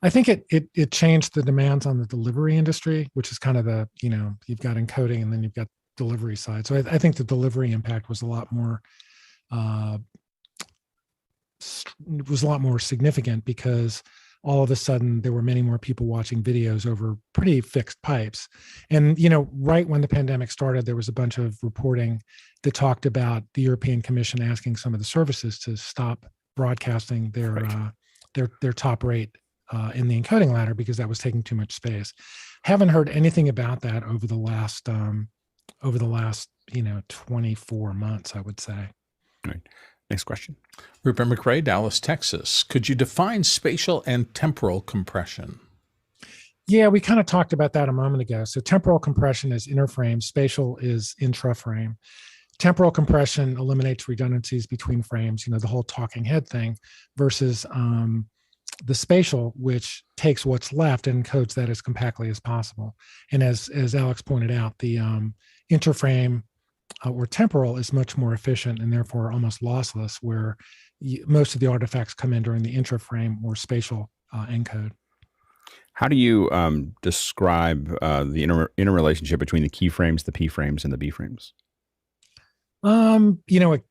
I think it changed the demands on the delivery industry, which is kind of you've got encoding and then you've got delivery side. So I think the delivery impact was a lot more significant because all of a sudden there were many more people watching videos over pretty fixed pipes. And, right when the pandemic started, there was a bunch of reporting that talked about the European Commission asking some of the services to stop broadcasting their top rate in the encoding ladder because that was taking too much space. Haven't heard anything about that over the last 24 months, I would say. All right. Next question. Rupert McRae, Dallas, Texas. Could you define spatial and temporal compression? Yeah, we kind of talked about that a moment ago. So temporal compression is interframe, spatial is intraframe. Temporal compression eliminates redundancies between frames, the whole talking head thing, versus the spatial, which takes what's left and encodes that as compactly as possible. And as Alex pointed out, the interframe or temporal is much more efficient and therefore almost lossless, where most of the artifacts come in during the intraframe or spatial encode. How do you describe the interrelationship between the keyframes, the P frames, and the B frames? It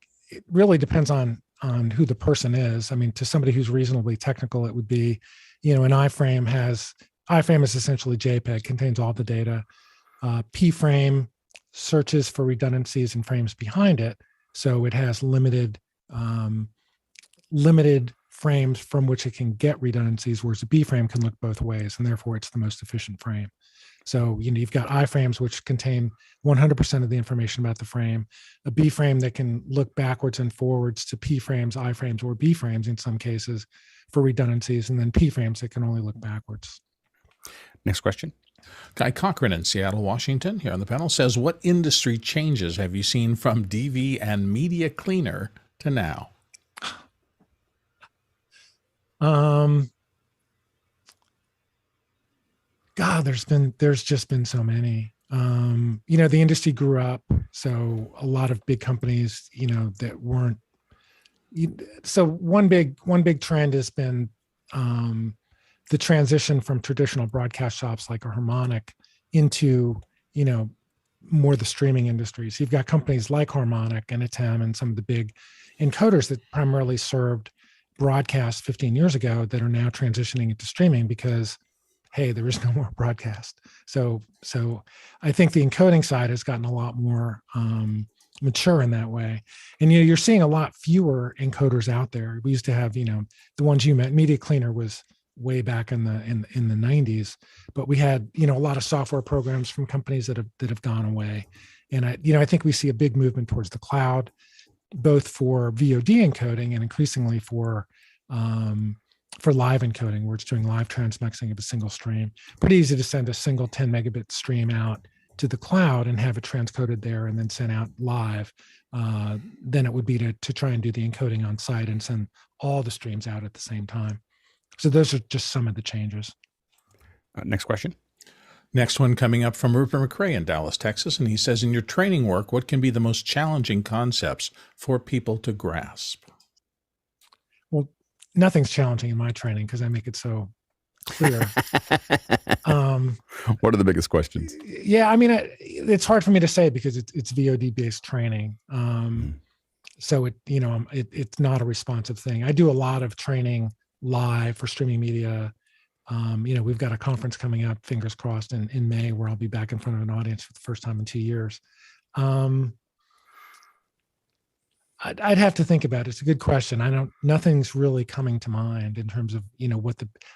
really depends on who the person is. I mean, to somebody who's reasonably technical, it would be, an iframe is essentially JPEG, contains all the data. P frame searches for redundancies and frames behind it, so it has limited frames from which it can get redundancies, whereas a B frame can look both ways, and therefore it's the most efficient frame. So you've got iframes which contain 100% of the information about the frame, a B frame that can look backwards and forwards to P frames, iframes, or B frames in some cases for redundancies, and then P frames that can only look backwards. Next question. Guy Cochran in Seattle, Washington, here on the panel, says, what industry changes have you seen from DV and media cleaner to now? God, there's just been so many. The industry grew up, so a lot of big companies, that weren't. So one big trend has been the transition from traditional broadcast shops like a Harmonic into, more the streaming industry. So you've got companies like Harmonic and Atem and some of the big encoders that primarily served broadcast 15 years ago that are now transitioning into streaming because, hey, there is no more broadcast. So I think the encoding side has gotten a lot more mature in that way. And you're seeing a lot fewer encoders out there. We used to have, the ones you met. Media Cleaner was way back in the 90s, but we had, a lot of software programs from companies that have gone away. And I think we see a big movement towards the cloud, both for VOD encoding and increasingly for live encoding, where it's doing live transmixing of a single stream. Pretty easy to send a single 10 megabit stream out to the cloud and have it transcoded there and then sent out live. Then it would be to try and do the encoding on site and send all the streams out at the same time. So those are just some of the changes. Next question. Next one coming up from Rupert McRae in Dallas, Texas. And he says, in your training work, what can be the most challenging concepts for people to grasp? Well, nothing's challenging in my training because I make it so clear. What are the biggest questions? Yeah, I mean, it's hard for me to say because it's VOD based training. So it's not a responsive thing. I do a lot of training live for streaming media. We've got a conference coming up, fingers crossed, in May, where I'll be back in front of an audience for the first time in 2 years. I'd have to think about it. It's a good question. Nothing's really coming to mind in terms of,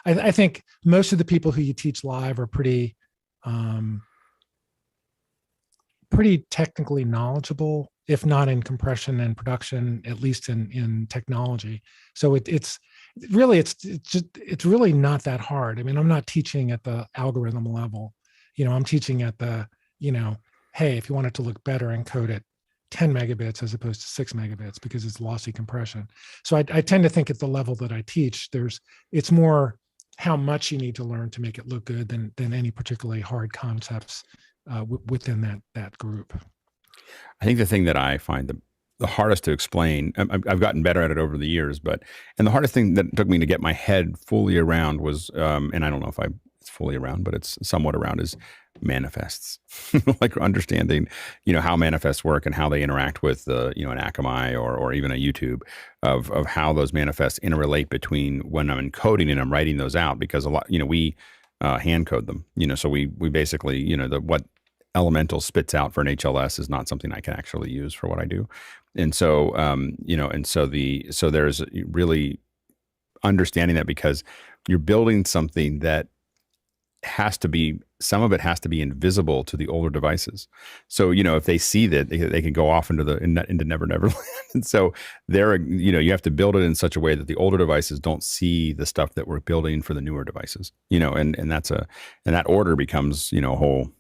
I think most of the people who you teach live are pretty technically knowledgeable, if not in compression and production, at least in technology. So it's really not that hard. I mean, I'm not teaching at the algorithm level. I'm teaching at the, hey, if you want it to look better, encode it 10 megabits as opposed to 6 megabits because it's lossy compression. So I tend to think at the level that I teach, it's more how much you need to learn to make it look good than any particularly hard concepts within that group. I think the thing that I find the hardest to explain, I've gotten better at it over the years, and the hardest thing that took me to get my head fully around was, and I don't know if it's fully around, but it's somewhat around, is manifests. Like understanding, how manifests work and how they interact with an Akamai or even a YouTube of how those manifests interrelate between when I'm encoding and I'm writing those out, because a lot, we hand code them, so we basically, what Elemental spits out for an HLS is not something I can actually use for what I do. And so, so there's really understanding that, because you're building something that some of it has to be invisible to the older devices. So, if they see that, they can go off into Never Never Land. And so you have to build it in such a way that the older devices don't see the stuff that we're building for the newer devices, and that order becomes, a whole.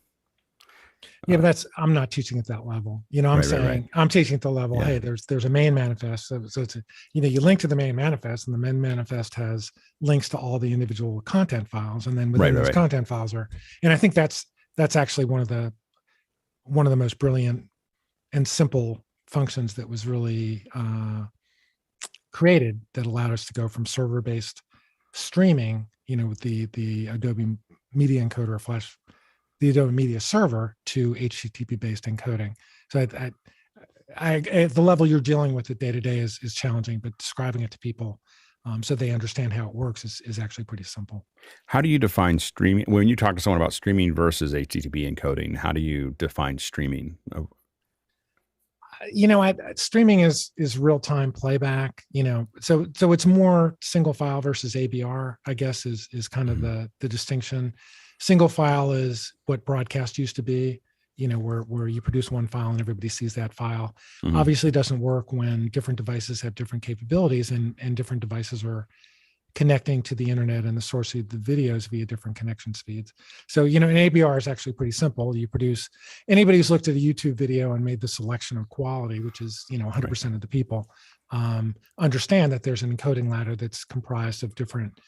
Yeah, but I'm not teaching at that level. I'm saying I'm teaching at the level, hey, there's a main manifest. So it's you link to the main manifest, and the main manifest has links to all the individual content files, and then within those content files and I think that's actually one of the most brilliant and simple functions that was really created, that allowed us to go from server-based streaming, with the Adobe Media Encoder the Adobe Media Server, to HTTP-based encoding. So at the level you're dealing with it day to day is challenging, but describing it to people so they understand how it works is actually pretty simple. How do you define streaming? When you talk to someone about streaming versus HTTP encoding, how do you define streaming? Streaming is real-time playback, so it's more single file versus ABR, I guess, is kind of the distinction. Single file is what broadcast used to be, where you produce one file and everybody sees that file. Mm-hmm. Obviously, it doesn't work when different devices have different capabilities and different devices are connecting to the internet and the source of the videos via different connection speeds. So, an ABR is actually pretty simple. Anybody who's looked at a YouTube video and made the selection of quality, which is, 100% of the people, understand that there's an encoding ladder that's comprised of different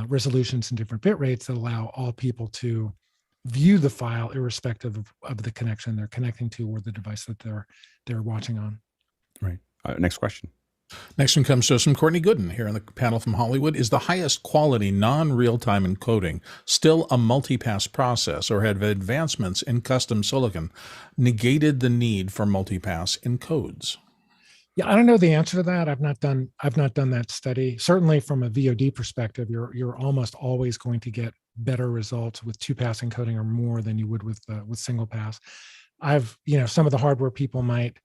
resolutions and different bit rates that allow all people to view the file irrespective of the connection they're connecting to or the device that they're watching on. Right. Next question. Next one comes to us from Courtney Gooden here on the panel from Hollywood. Is the highest quality non-real-time encoding still a multipass process, or have advancements in custom silicon negated the need for multipass encodes? Yeah, I don't know the answer to that. I've not done that study. Certainly from a VOD perspective, you're almost always going to get better results with 2-pass encoding or more than you would with single pass. Some of the hardware people might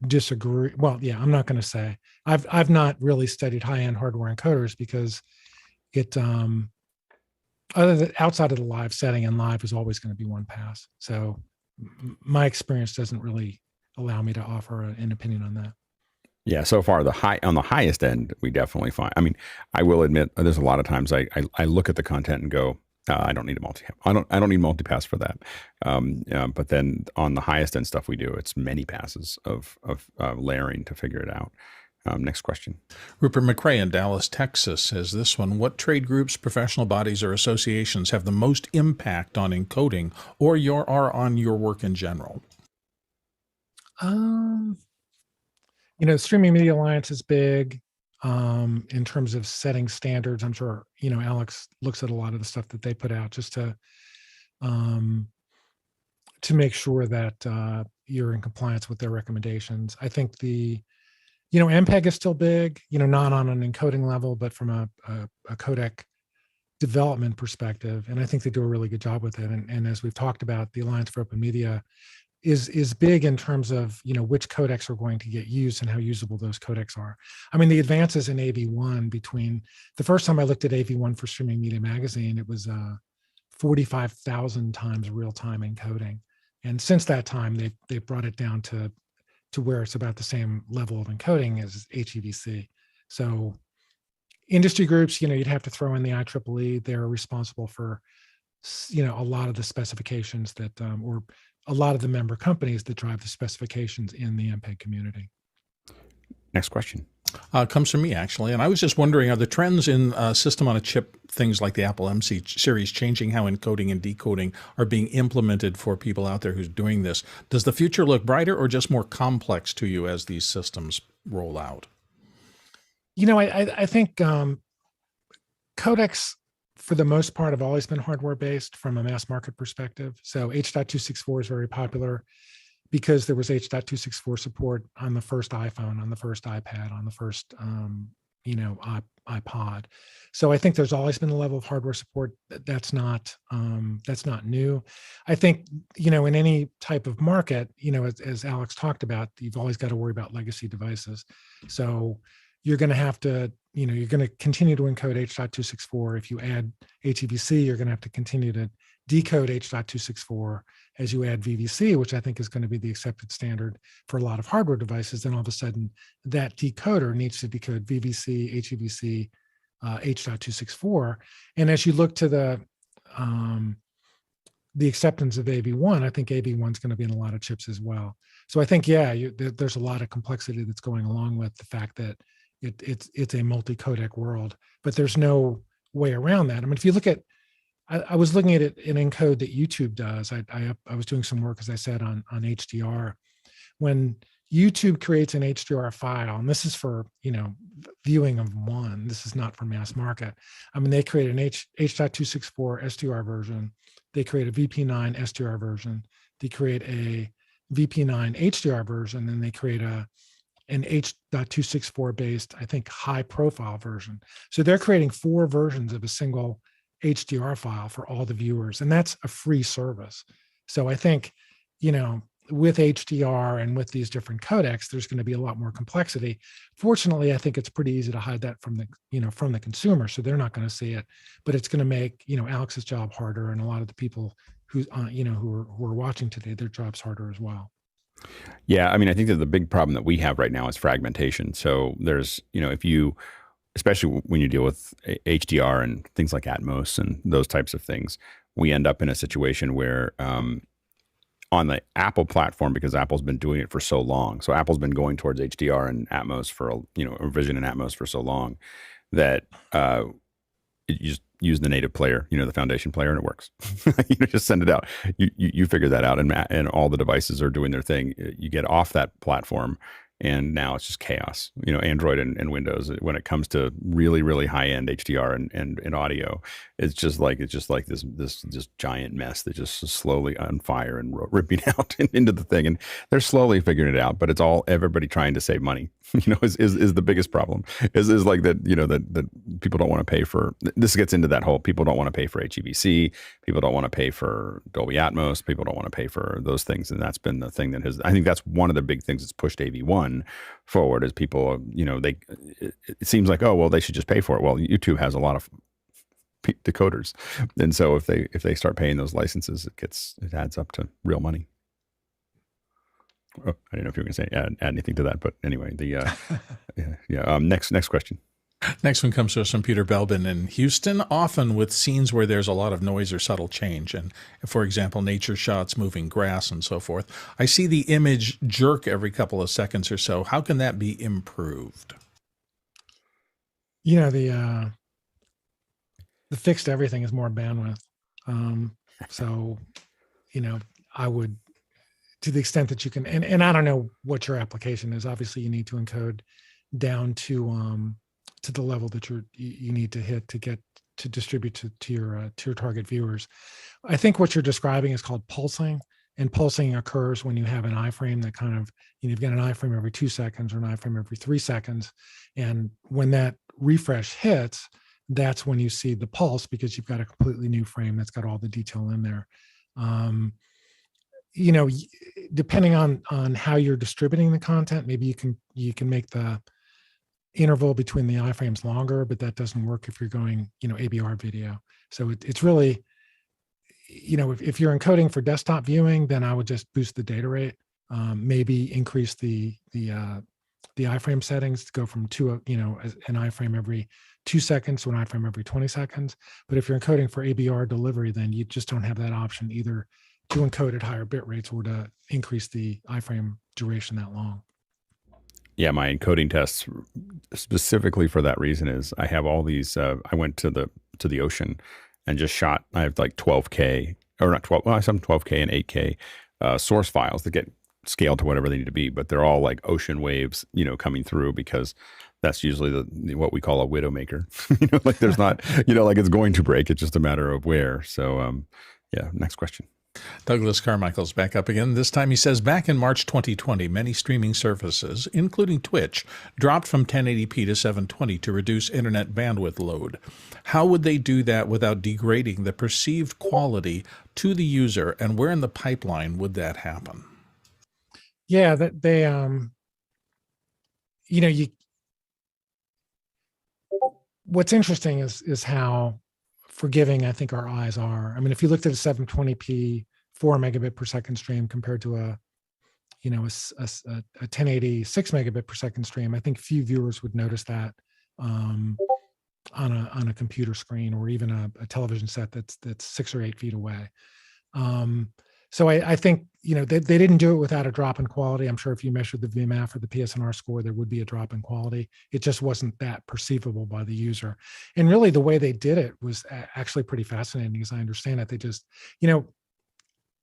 disagree. Well, yeah, I'm not going to say. I've not really studied high-end hardware encoders because it outside of the live setting, and live is always going to be 1 pass. So my experience doesn't really allow me to offer an opinion on that. Yeah, so far on the highest end, we definitely find. I mean, I will admit, there's a lot of times I look at the content and go, I don't need I don't need multipass for that. But then on the highest end stuff we do, it's many passes of layering to figure it out. Next question. Rupert McRae in Dallas, Texas says this one: what trade groups, professional bodies, or associations have the most impact on encoding or on your work in general? Streaming Media Alliance is big in terms of setting standards. I'm sure, Alex looks at a lot of the stuff that they put out just to make sure that you're in compliance with their recommendations. I think MPEG is still big, not on an encoding level, but from a codec development perspective. And I think they do a really good job with it. And as we've talked about, the Alliance for Open Media is big in terms of which codecs are going to get used and how usable those codecs are. I mean, the advances in AV1 between the first time I looked at AV1 for Streaming Media Magazine, it was 45,000 times real-time encoding, and since that time they brought it down to where it's about the same level of encoding as HEVC. So industry groups, you'd have to throw in the IEEE. They're responsible for a lot of the specifications that or a lot of the member companies that drive the specifications in the MPEG community. Next question. Comes from me, actually. And I was just wondering, are the trends in system on a chip, things like the Apple MC series, changing how encoding and decoding are being implemented for people out there who's doing this? Does the future look brighter or just more complex to you as these systems roll out? I think codecs, for the most part, have always been hardware-based from a mass market perspective. So H.264 is very popular because there was H.264 support on the first iPhone, on the first iPad, on the first iPod. So I think there's always been a level of hardware support. That's not new. I think in any type of market, as Alex talked about, you've always got to worry about legacy devices. So you're going to have to, you're going to continue to encode H.264. If you add HEVC, you're going to have to continue to decode H.264 as you add VVC, which I think is going to be the accepted standard for a lot of hardware devices. Then all of a sudden, that decoder needs to decode VVC, HEVC, H.264. And as you look to the acceptance of AV1, I think AV1 is going to be in a lot of chips as well. So I think, there's a lot of complexity that's going along with the fact that it's a multi-codec world, but there's no way around that. I mean, if you look at, I was looking at it in Encode that YouTube does. I was doing some work, as I said, on HDR. When YouTube creates an HDR file, and this is for viewing of one, this is not for mass market. I mean, they create an H.264 SDR version. They create a VP9 SDR version. They create a VP9 HDR version, and they create an H.264 based, I think, high profile version. So they're creating 4 versions of a single HDR file for all the viewers, and that's a free service. So I think, with HDR and with these different codecs, there's going to be a lot more complexity. Fortunately, I think it's pretty easy to hide that from the consumer, so they're not going to see it. But it's going to make Alex's job harder, and a lot of the people who are watching today, their jobs harder as well. Yeah, I mean, I think that the big problem that we have right now is fragmentation. So there's, especially when you deal with HDR and things like Atmos and those types of things, we end up in a situation where on the Apple platform, because Apple's been doing it for so long, so Apple's been going towards HDR and Atmos for, Vision and Atmos for so long, that use the native player, the foundation player, and it works. Just send it out. You figure that out, and all the devices are doing their thing. You get off that platform, and now it's just chaos. Android and Windows, when it comes to really, really high end HDR and audio, it's just like this giant mess that just is slowly on fire and ripping out into the thing. And they're slowly figuring it out, but it's all everybody trying to save money. Is the biggest problem. Is like that. That people don't want to pay for. This gets into that whole. People don't want to pay for HEVC. People don't want to pay for Dolby Atmos. People don't want to pay for those things, and that's been the thing that has. I think that's one of the big things that's pushed AV1 forward. Is people, it seems like, oh well, they should just pay for it. Well, YouTube has a lot of decoders, and so if they start paying those licenses, it adds up to real money. Oh, I didn't know if you were going to say add anything to that, but anyway, next question. Next one comes to us from Peter Belbin in Houston. Often with scenes where there's a lot of noise or subtle change, and for example, nature shots, moving grass, and so forth, I see the image jerk every couple of seconds or so. How can that be improved? The fix to everything is more bandwidth. So, I would, to the extent that you can, and I don't know what your application is. Obviously, you need to encode down to the level that you need to hit to get to distribute to your target viewers. I think what you're describing is called pulsing, and pulsing occurs when you have an iframe that kind of, you've got an iframe every 2 seconds or an iframe every 3 seconds, and when that refresh hits, that's when you see the pulse, because you've got a completely new frame that's got all the detail in there. Depending on how you're distributing the content, maybe you can make the interval between the iframes longer, but that doesn't work if you're going, ABR video. So it's really, if you're encoding for desktop viewing, then I would just boost the data rate, maybe increase the iframe settings to go from an iframe every 2 seconds to an iframe every 20 seconds. But if you're encoding for ABR delivery, then you just don't have that option either to encode at higher bit rates or to increase the iframe duration that long. Yeah, my encoding tests specifically for that reason is I have all these. I went to the ocean and just shot. I have like 12K or not 12. Well, I have some 12K and 8K source files that get scaled to whatever they need to be, but they're all like ocean waves, coming through, because that's usually what we call a widowmaker. Like there's not, like it's going to break. It's just a matter of where. So, next question. Douglas Carmichael's back up again. This time he says, back in March 2020, many streaming services, including Twitch, dropped from 1080p to 720 to reduce internet bandwidth load. How would they do that without degrading the perceived quality to the user, and where in the pipeline would that happen? Yeah, that they, what's interesting is how forgiving I think our eyes are. I mean, if you looked at a 720p 4 megabit per second stream compared to a 1080 6 megabit per second stream, I think few viewers would notice that on a computer screen or even a television set that's 6 or 8 feet away. So I think they didn't do it without a drop in quality. I'm sure if you measured the VMAF or the PSNR score, there would be a drop in quality. It just wasn't that perceivable by the user. And really the way they did it was actually pretty fascinating, as I understand it. They just,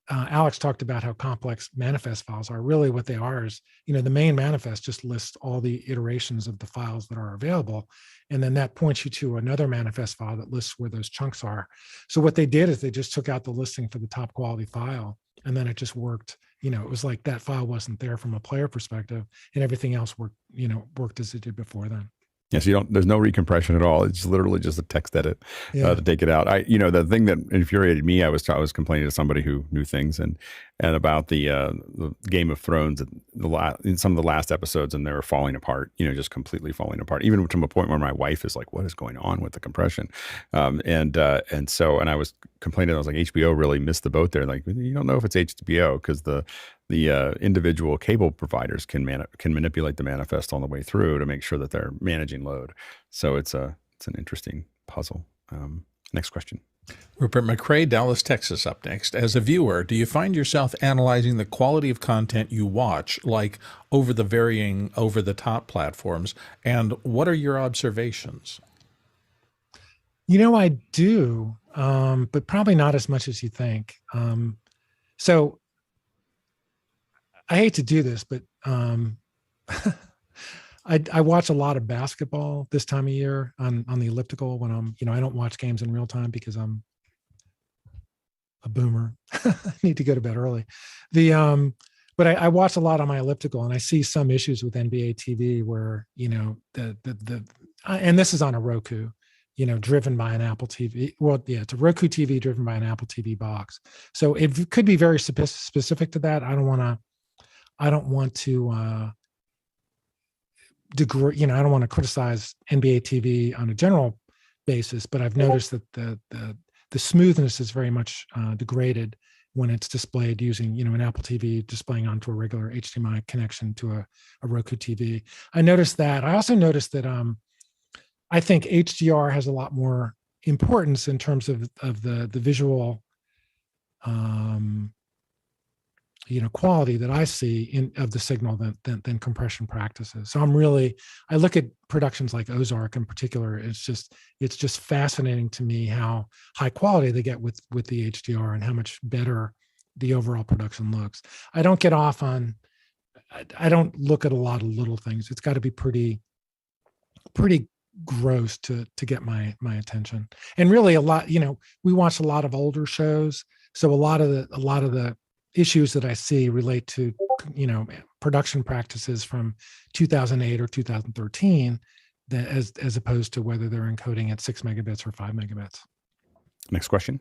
Alex talked about how complex manifest files are. Really what they are is, the main manifest just lists all the iterations of the files that are available. And then that points you to another manifest file that lists where those chunks are. So what they did is they just took out the listing for the top quality file, and then it just worked. It was like that file wasn't there from a player perspective, and everything else worked as it did before then. Yes, there's no recompression at all. It's literally just a text edit to take it out. The thing that infuriated me, I was complaining to somebody who knew things and about the Game of Thrones in some of the last episodes, and they were falling apart, just completely falling apart, even to a point where my wife is like, what is going on with the compression? And I was complaining, I was like, HBO really missed the boat there. Like, you don't know if it's HBO because the individual cable providers can manipulate the manifest on the way through to make sure that they're managing load. So it's an interesting puzzle. Next question. Rupert McRae, Dallas, Texas, up next. As a viewer, do you find yourself analyzing the quality of content you watch, like over the varying over-the-top platforms, and what are your observations? I do, but probably not as much as you think. So I hate to do this, but I watch a lot of basketball this time of year on the elliptical when I don't watch games in real time because I'm a boomer. I need to go to bed early. But I watch a lot on my elliptical, and I see some issues with NBA TV where, and this is on a Roku, driven by an Apple TV. Well, yeah, it's a Roku TV driven by an Apple TV box. So it could be very specific to that. I don't want to degrade, I don't want to criticize NBA TV on a general basis, but I've noticed that the smoothness is very much degraded when it's displayed using, an Apple TV displaying onto a regular HDMI connection to a Roku TV. I noticed that. I also noticed that I think HDR has a lot more importance in terms of the visual quality that I see of the signal than compression practices. So I look at productions like Ozark in particular. It's just fascinating to me how high quality they get with the HDR and how much better the overall production looks. I don't look at a lot of little things. It's got to be pretty gross to get my attention. And really a lot, we watch a lot of older shows. So a lot of the issues that I see relate to, production practices from 2008 or 2013, that as opposed to whether they're encoding at 6 megabits or 5 megabits. Next question.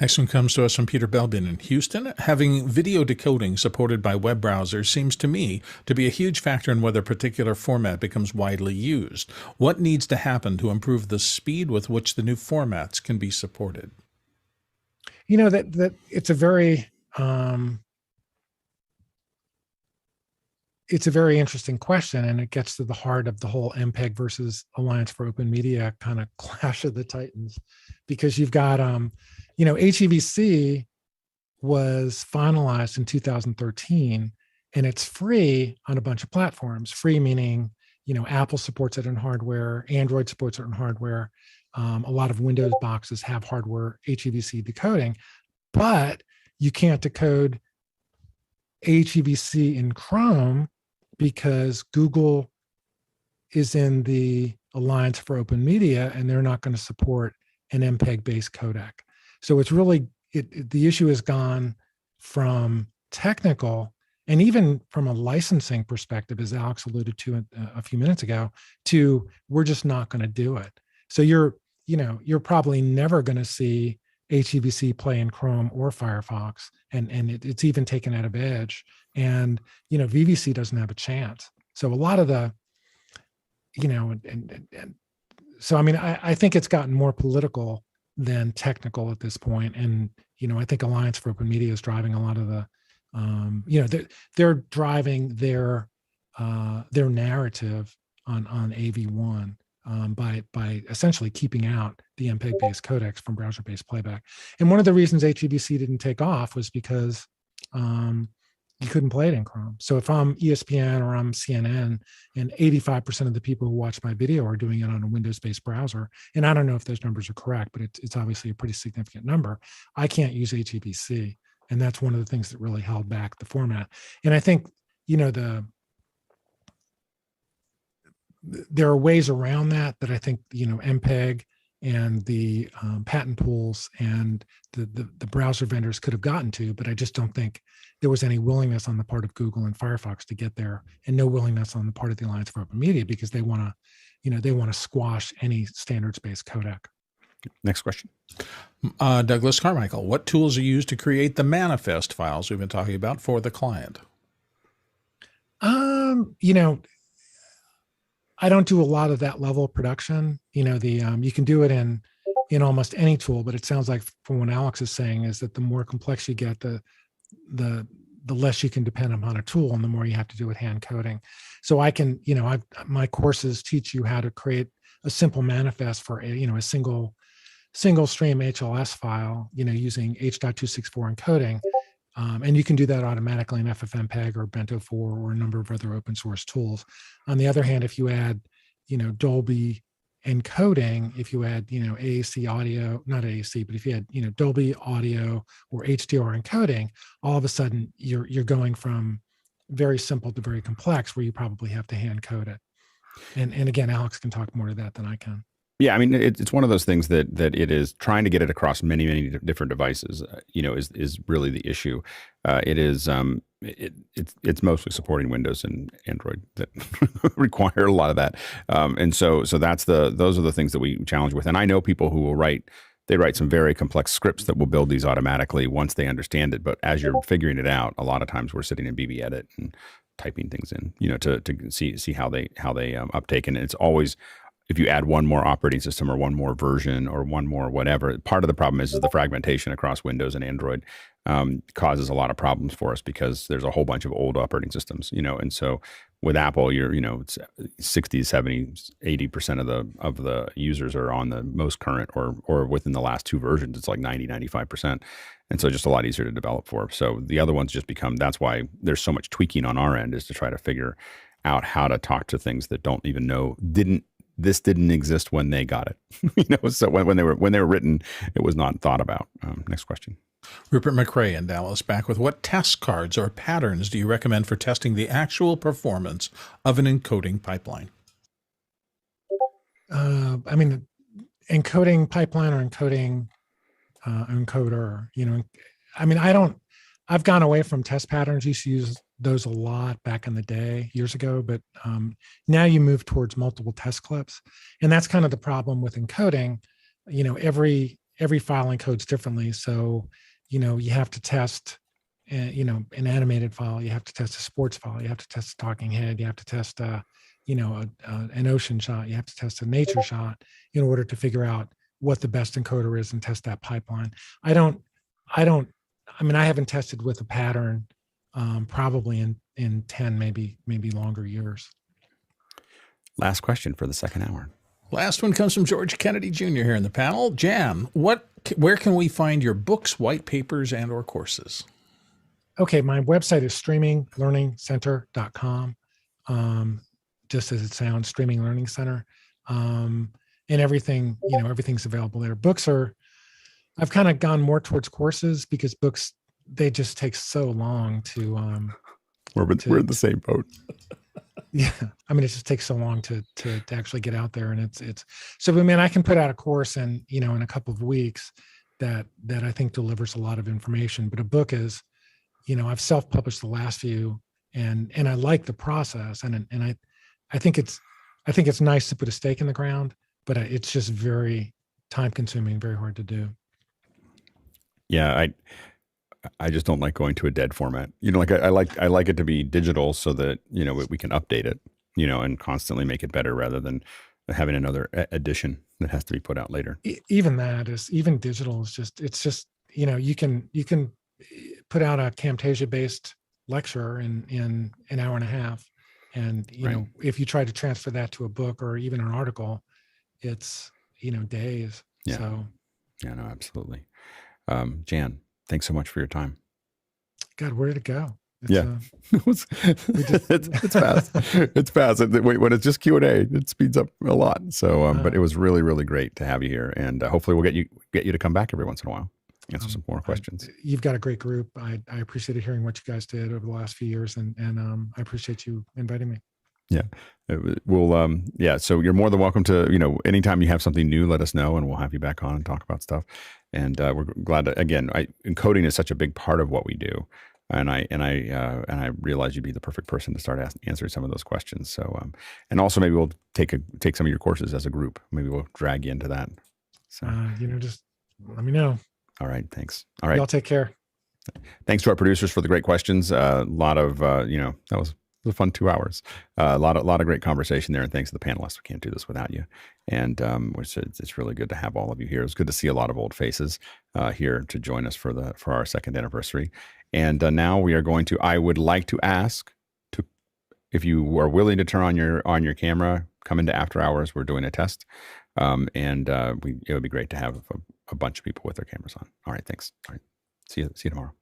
Next one comes to us from Peter Belbin in Houston. Having video decoding supported by web browsers seems to me to be a huge factor in whether a particular format becomes widely used. What needs to happen to improve the speed with which the new formats can be supported? That it's a very interesting question, and it gets to the heart of the whole MPEG versus Alliance for Open Media kind of clash of the titans, because you've got HEVC was finalized in 2013, and it's free on a bunch of platforms. Free meaning Apple supports it in hardware, Android supports it in hardware. A lot of Windows boxes have hardware HEVC decoding, but you can't decode HEVC in Chrome because Google is in the Alliance for Open Media, and they're not going to support an MPEG-based codec. So it's really, the issue has gone from technical and even from a licensing perspective, as Alex alluded to a few minutes ago, to we're just not going to do it. So you're probably never going to see HEVC play in Chrome or Firefox, and it's even taken out of Edge, and VVC doesn't have a chance. So a lot of the, so I think it's gotten more political than technical at this point, and I think Alliance for Open Media is driving a lot of the, they're driving their narrative on AV1. By essentially keeping out the MPEG-based codecs from browser-based playback. And one of the reasons HEVC didn't take off was because you couldn't play it in Chrome. So if I'm ESPN or I'm CNN, and 85% of the people who watch my video are doing it on a Windows-based browser, and I don't know if those numbers are correct, but it's obviously a pretty significant number, I can't use HEVC. And that's one of the things that really held back the format. And I think, there are ways around that I think, MPEG and the patent pools and the browser vendors could have gotten to, but I just don't think there was any willingness on the part of Google and Firefox to get there, and no willingness on the part of the Alliance for Open Media, because they want to squash any standards-based codec. Next question. Douglas Carmichael, what tools are used to create the manifest files we've been talking about for the client? I don't do a lot of that level of production. You can do it in almost any tool, but it sounds like from what Alex is saying is that the more complex you get, the less you can depend upon a tool, and the more you have to do with hand coding. So I can, my courses teach you how to create a simple manifest for a single stream HLS file, using H.264 encoding. And you can do that automatically in ffmpeg or Bento 4 or a number of other open source tools. On the other hand, if you add, Dolby encoding, if you had, AAC audio, not AAC, but if you had, Dolby audio or HDR encoding, all of a sudden you're going from very simple to very complex, where you probably have to hand code it. And again, Alex can talk more to that than I can. Yeah, I mean, it's one of those things that it is trying to get it across many different devices. Is really the issue. It's mostly supporting Windows and Android that require a lot of that, and so those are the things that we challenge with. And I know people who will write some very complex scripts that will build these automatically once they understand it. But as you're figuring it out, a lot of times we're sitting in BB Edit and typing things in, to see how they uptake. And it's always, if you add one more operating system or one more version or one more whatever, part of the problem is the fragmentation across Windows and Android causes a lot of problems for us, because there's a whole bunch of old operating systems, and so with Apple, it's 60, 70, 80% of the users are on the most current or within the last two versions. It's like 90, 95%. And so just a lot easier to develop for. So the other ones just become, that's why there's so much tweaking on our end, is to try to figure out how to talk to things that don't even know, this didn't exist when they got it. So when they were written, it was not thought about. Next question. Rupert McRae in Dallas back with, what test cards or patterns do you recommend for testing the actual performance of an encoding pipeline? I mean, encoding pipeline or encoding encoder, I mean, I've gone away from test patterns. Used to use those a lot back in the day, years ago, but now you move towards multiple test clips. And that's kind of the problem with encoding. Every file encodes differently. So, you have to test, an animated file, you have to test a sports file, you have to test a talking head, you have to test, an ocean shot, you have to test a nature shot in order to figure out what the best encoder is and test that pipeline. I haven't tested with a pattern probably in 10, maybe longer years. Last question for the second hour. Last one comes from George Kennedy Jr. here in the panel. Jan, where can we find your books, white papers, and or courses? Okay, my website is streaminglearningcenter.com. Just as it sounds, Streaming Learning Center. And everything, everything's available there. I've kind of gone more towards courses, because books, they just take so long to we're in the same boat. Yeah, I mean, it just takes so long to actually get out there, and it's so. I mean, I can put out a course in a couple of weeks that I think delivers a lot of information. But a book is, I've self-published the last few, and I like the process, and I think it's nice to put a stake in the ground, but it's just very time-consuming, very hard to do. Yeah, I just don't like going to a dead format. I like it to be digital, so that we can update it, and constantly make it better, rather than having another edition that has to be put out later. Even digital is just you can put out a Camtasia based lecture in an hour and a half, and Right. if you try to transfer that to a book or even an article, it's days. Yeah. So yeah, no, absolutely. Jan, thanks so much for your time. God, where did it go? It's fast. It's fast. When it's just Q&A, it speeds up a lot. So, but it was really, really great to have you here, and hopefully we'll get you to come back every once in a while, answer some more questions. You've got a great group. I appreciated hearing what you guys did over the last few years, and I appreciate you inviting me. Yeah, we'll so you're more than welcome to, anytime you have something new, let us know, and we'll have you back on and talk about stuff. And we're glad to, again, encoding is such a big part of what we do. And I realize you'd be the perfect person to start answering some of those questions. So, and also maybe we'll take some of your courses as a group. Maybe we'll drag you into that. So, just let me know. All right. Thanks. All right. Y'all take care. Thanks to our producers for the great questions. A lot of, that was a fun 2 hours. A lot of great conversation there. And thanks to the panelists. We can't do this without you. And it's really good to have all of you here. It's good to see a lot of old faces here to join us for our second anniversary. And now we are going to, I would like to ask if you are willing to turn on your camera, come into after hours. We're doing a test. It would be great to have a bunch of people with their cameras on. All right. Thanks. All right. See you tomorrow.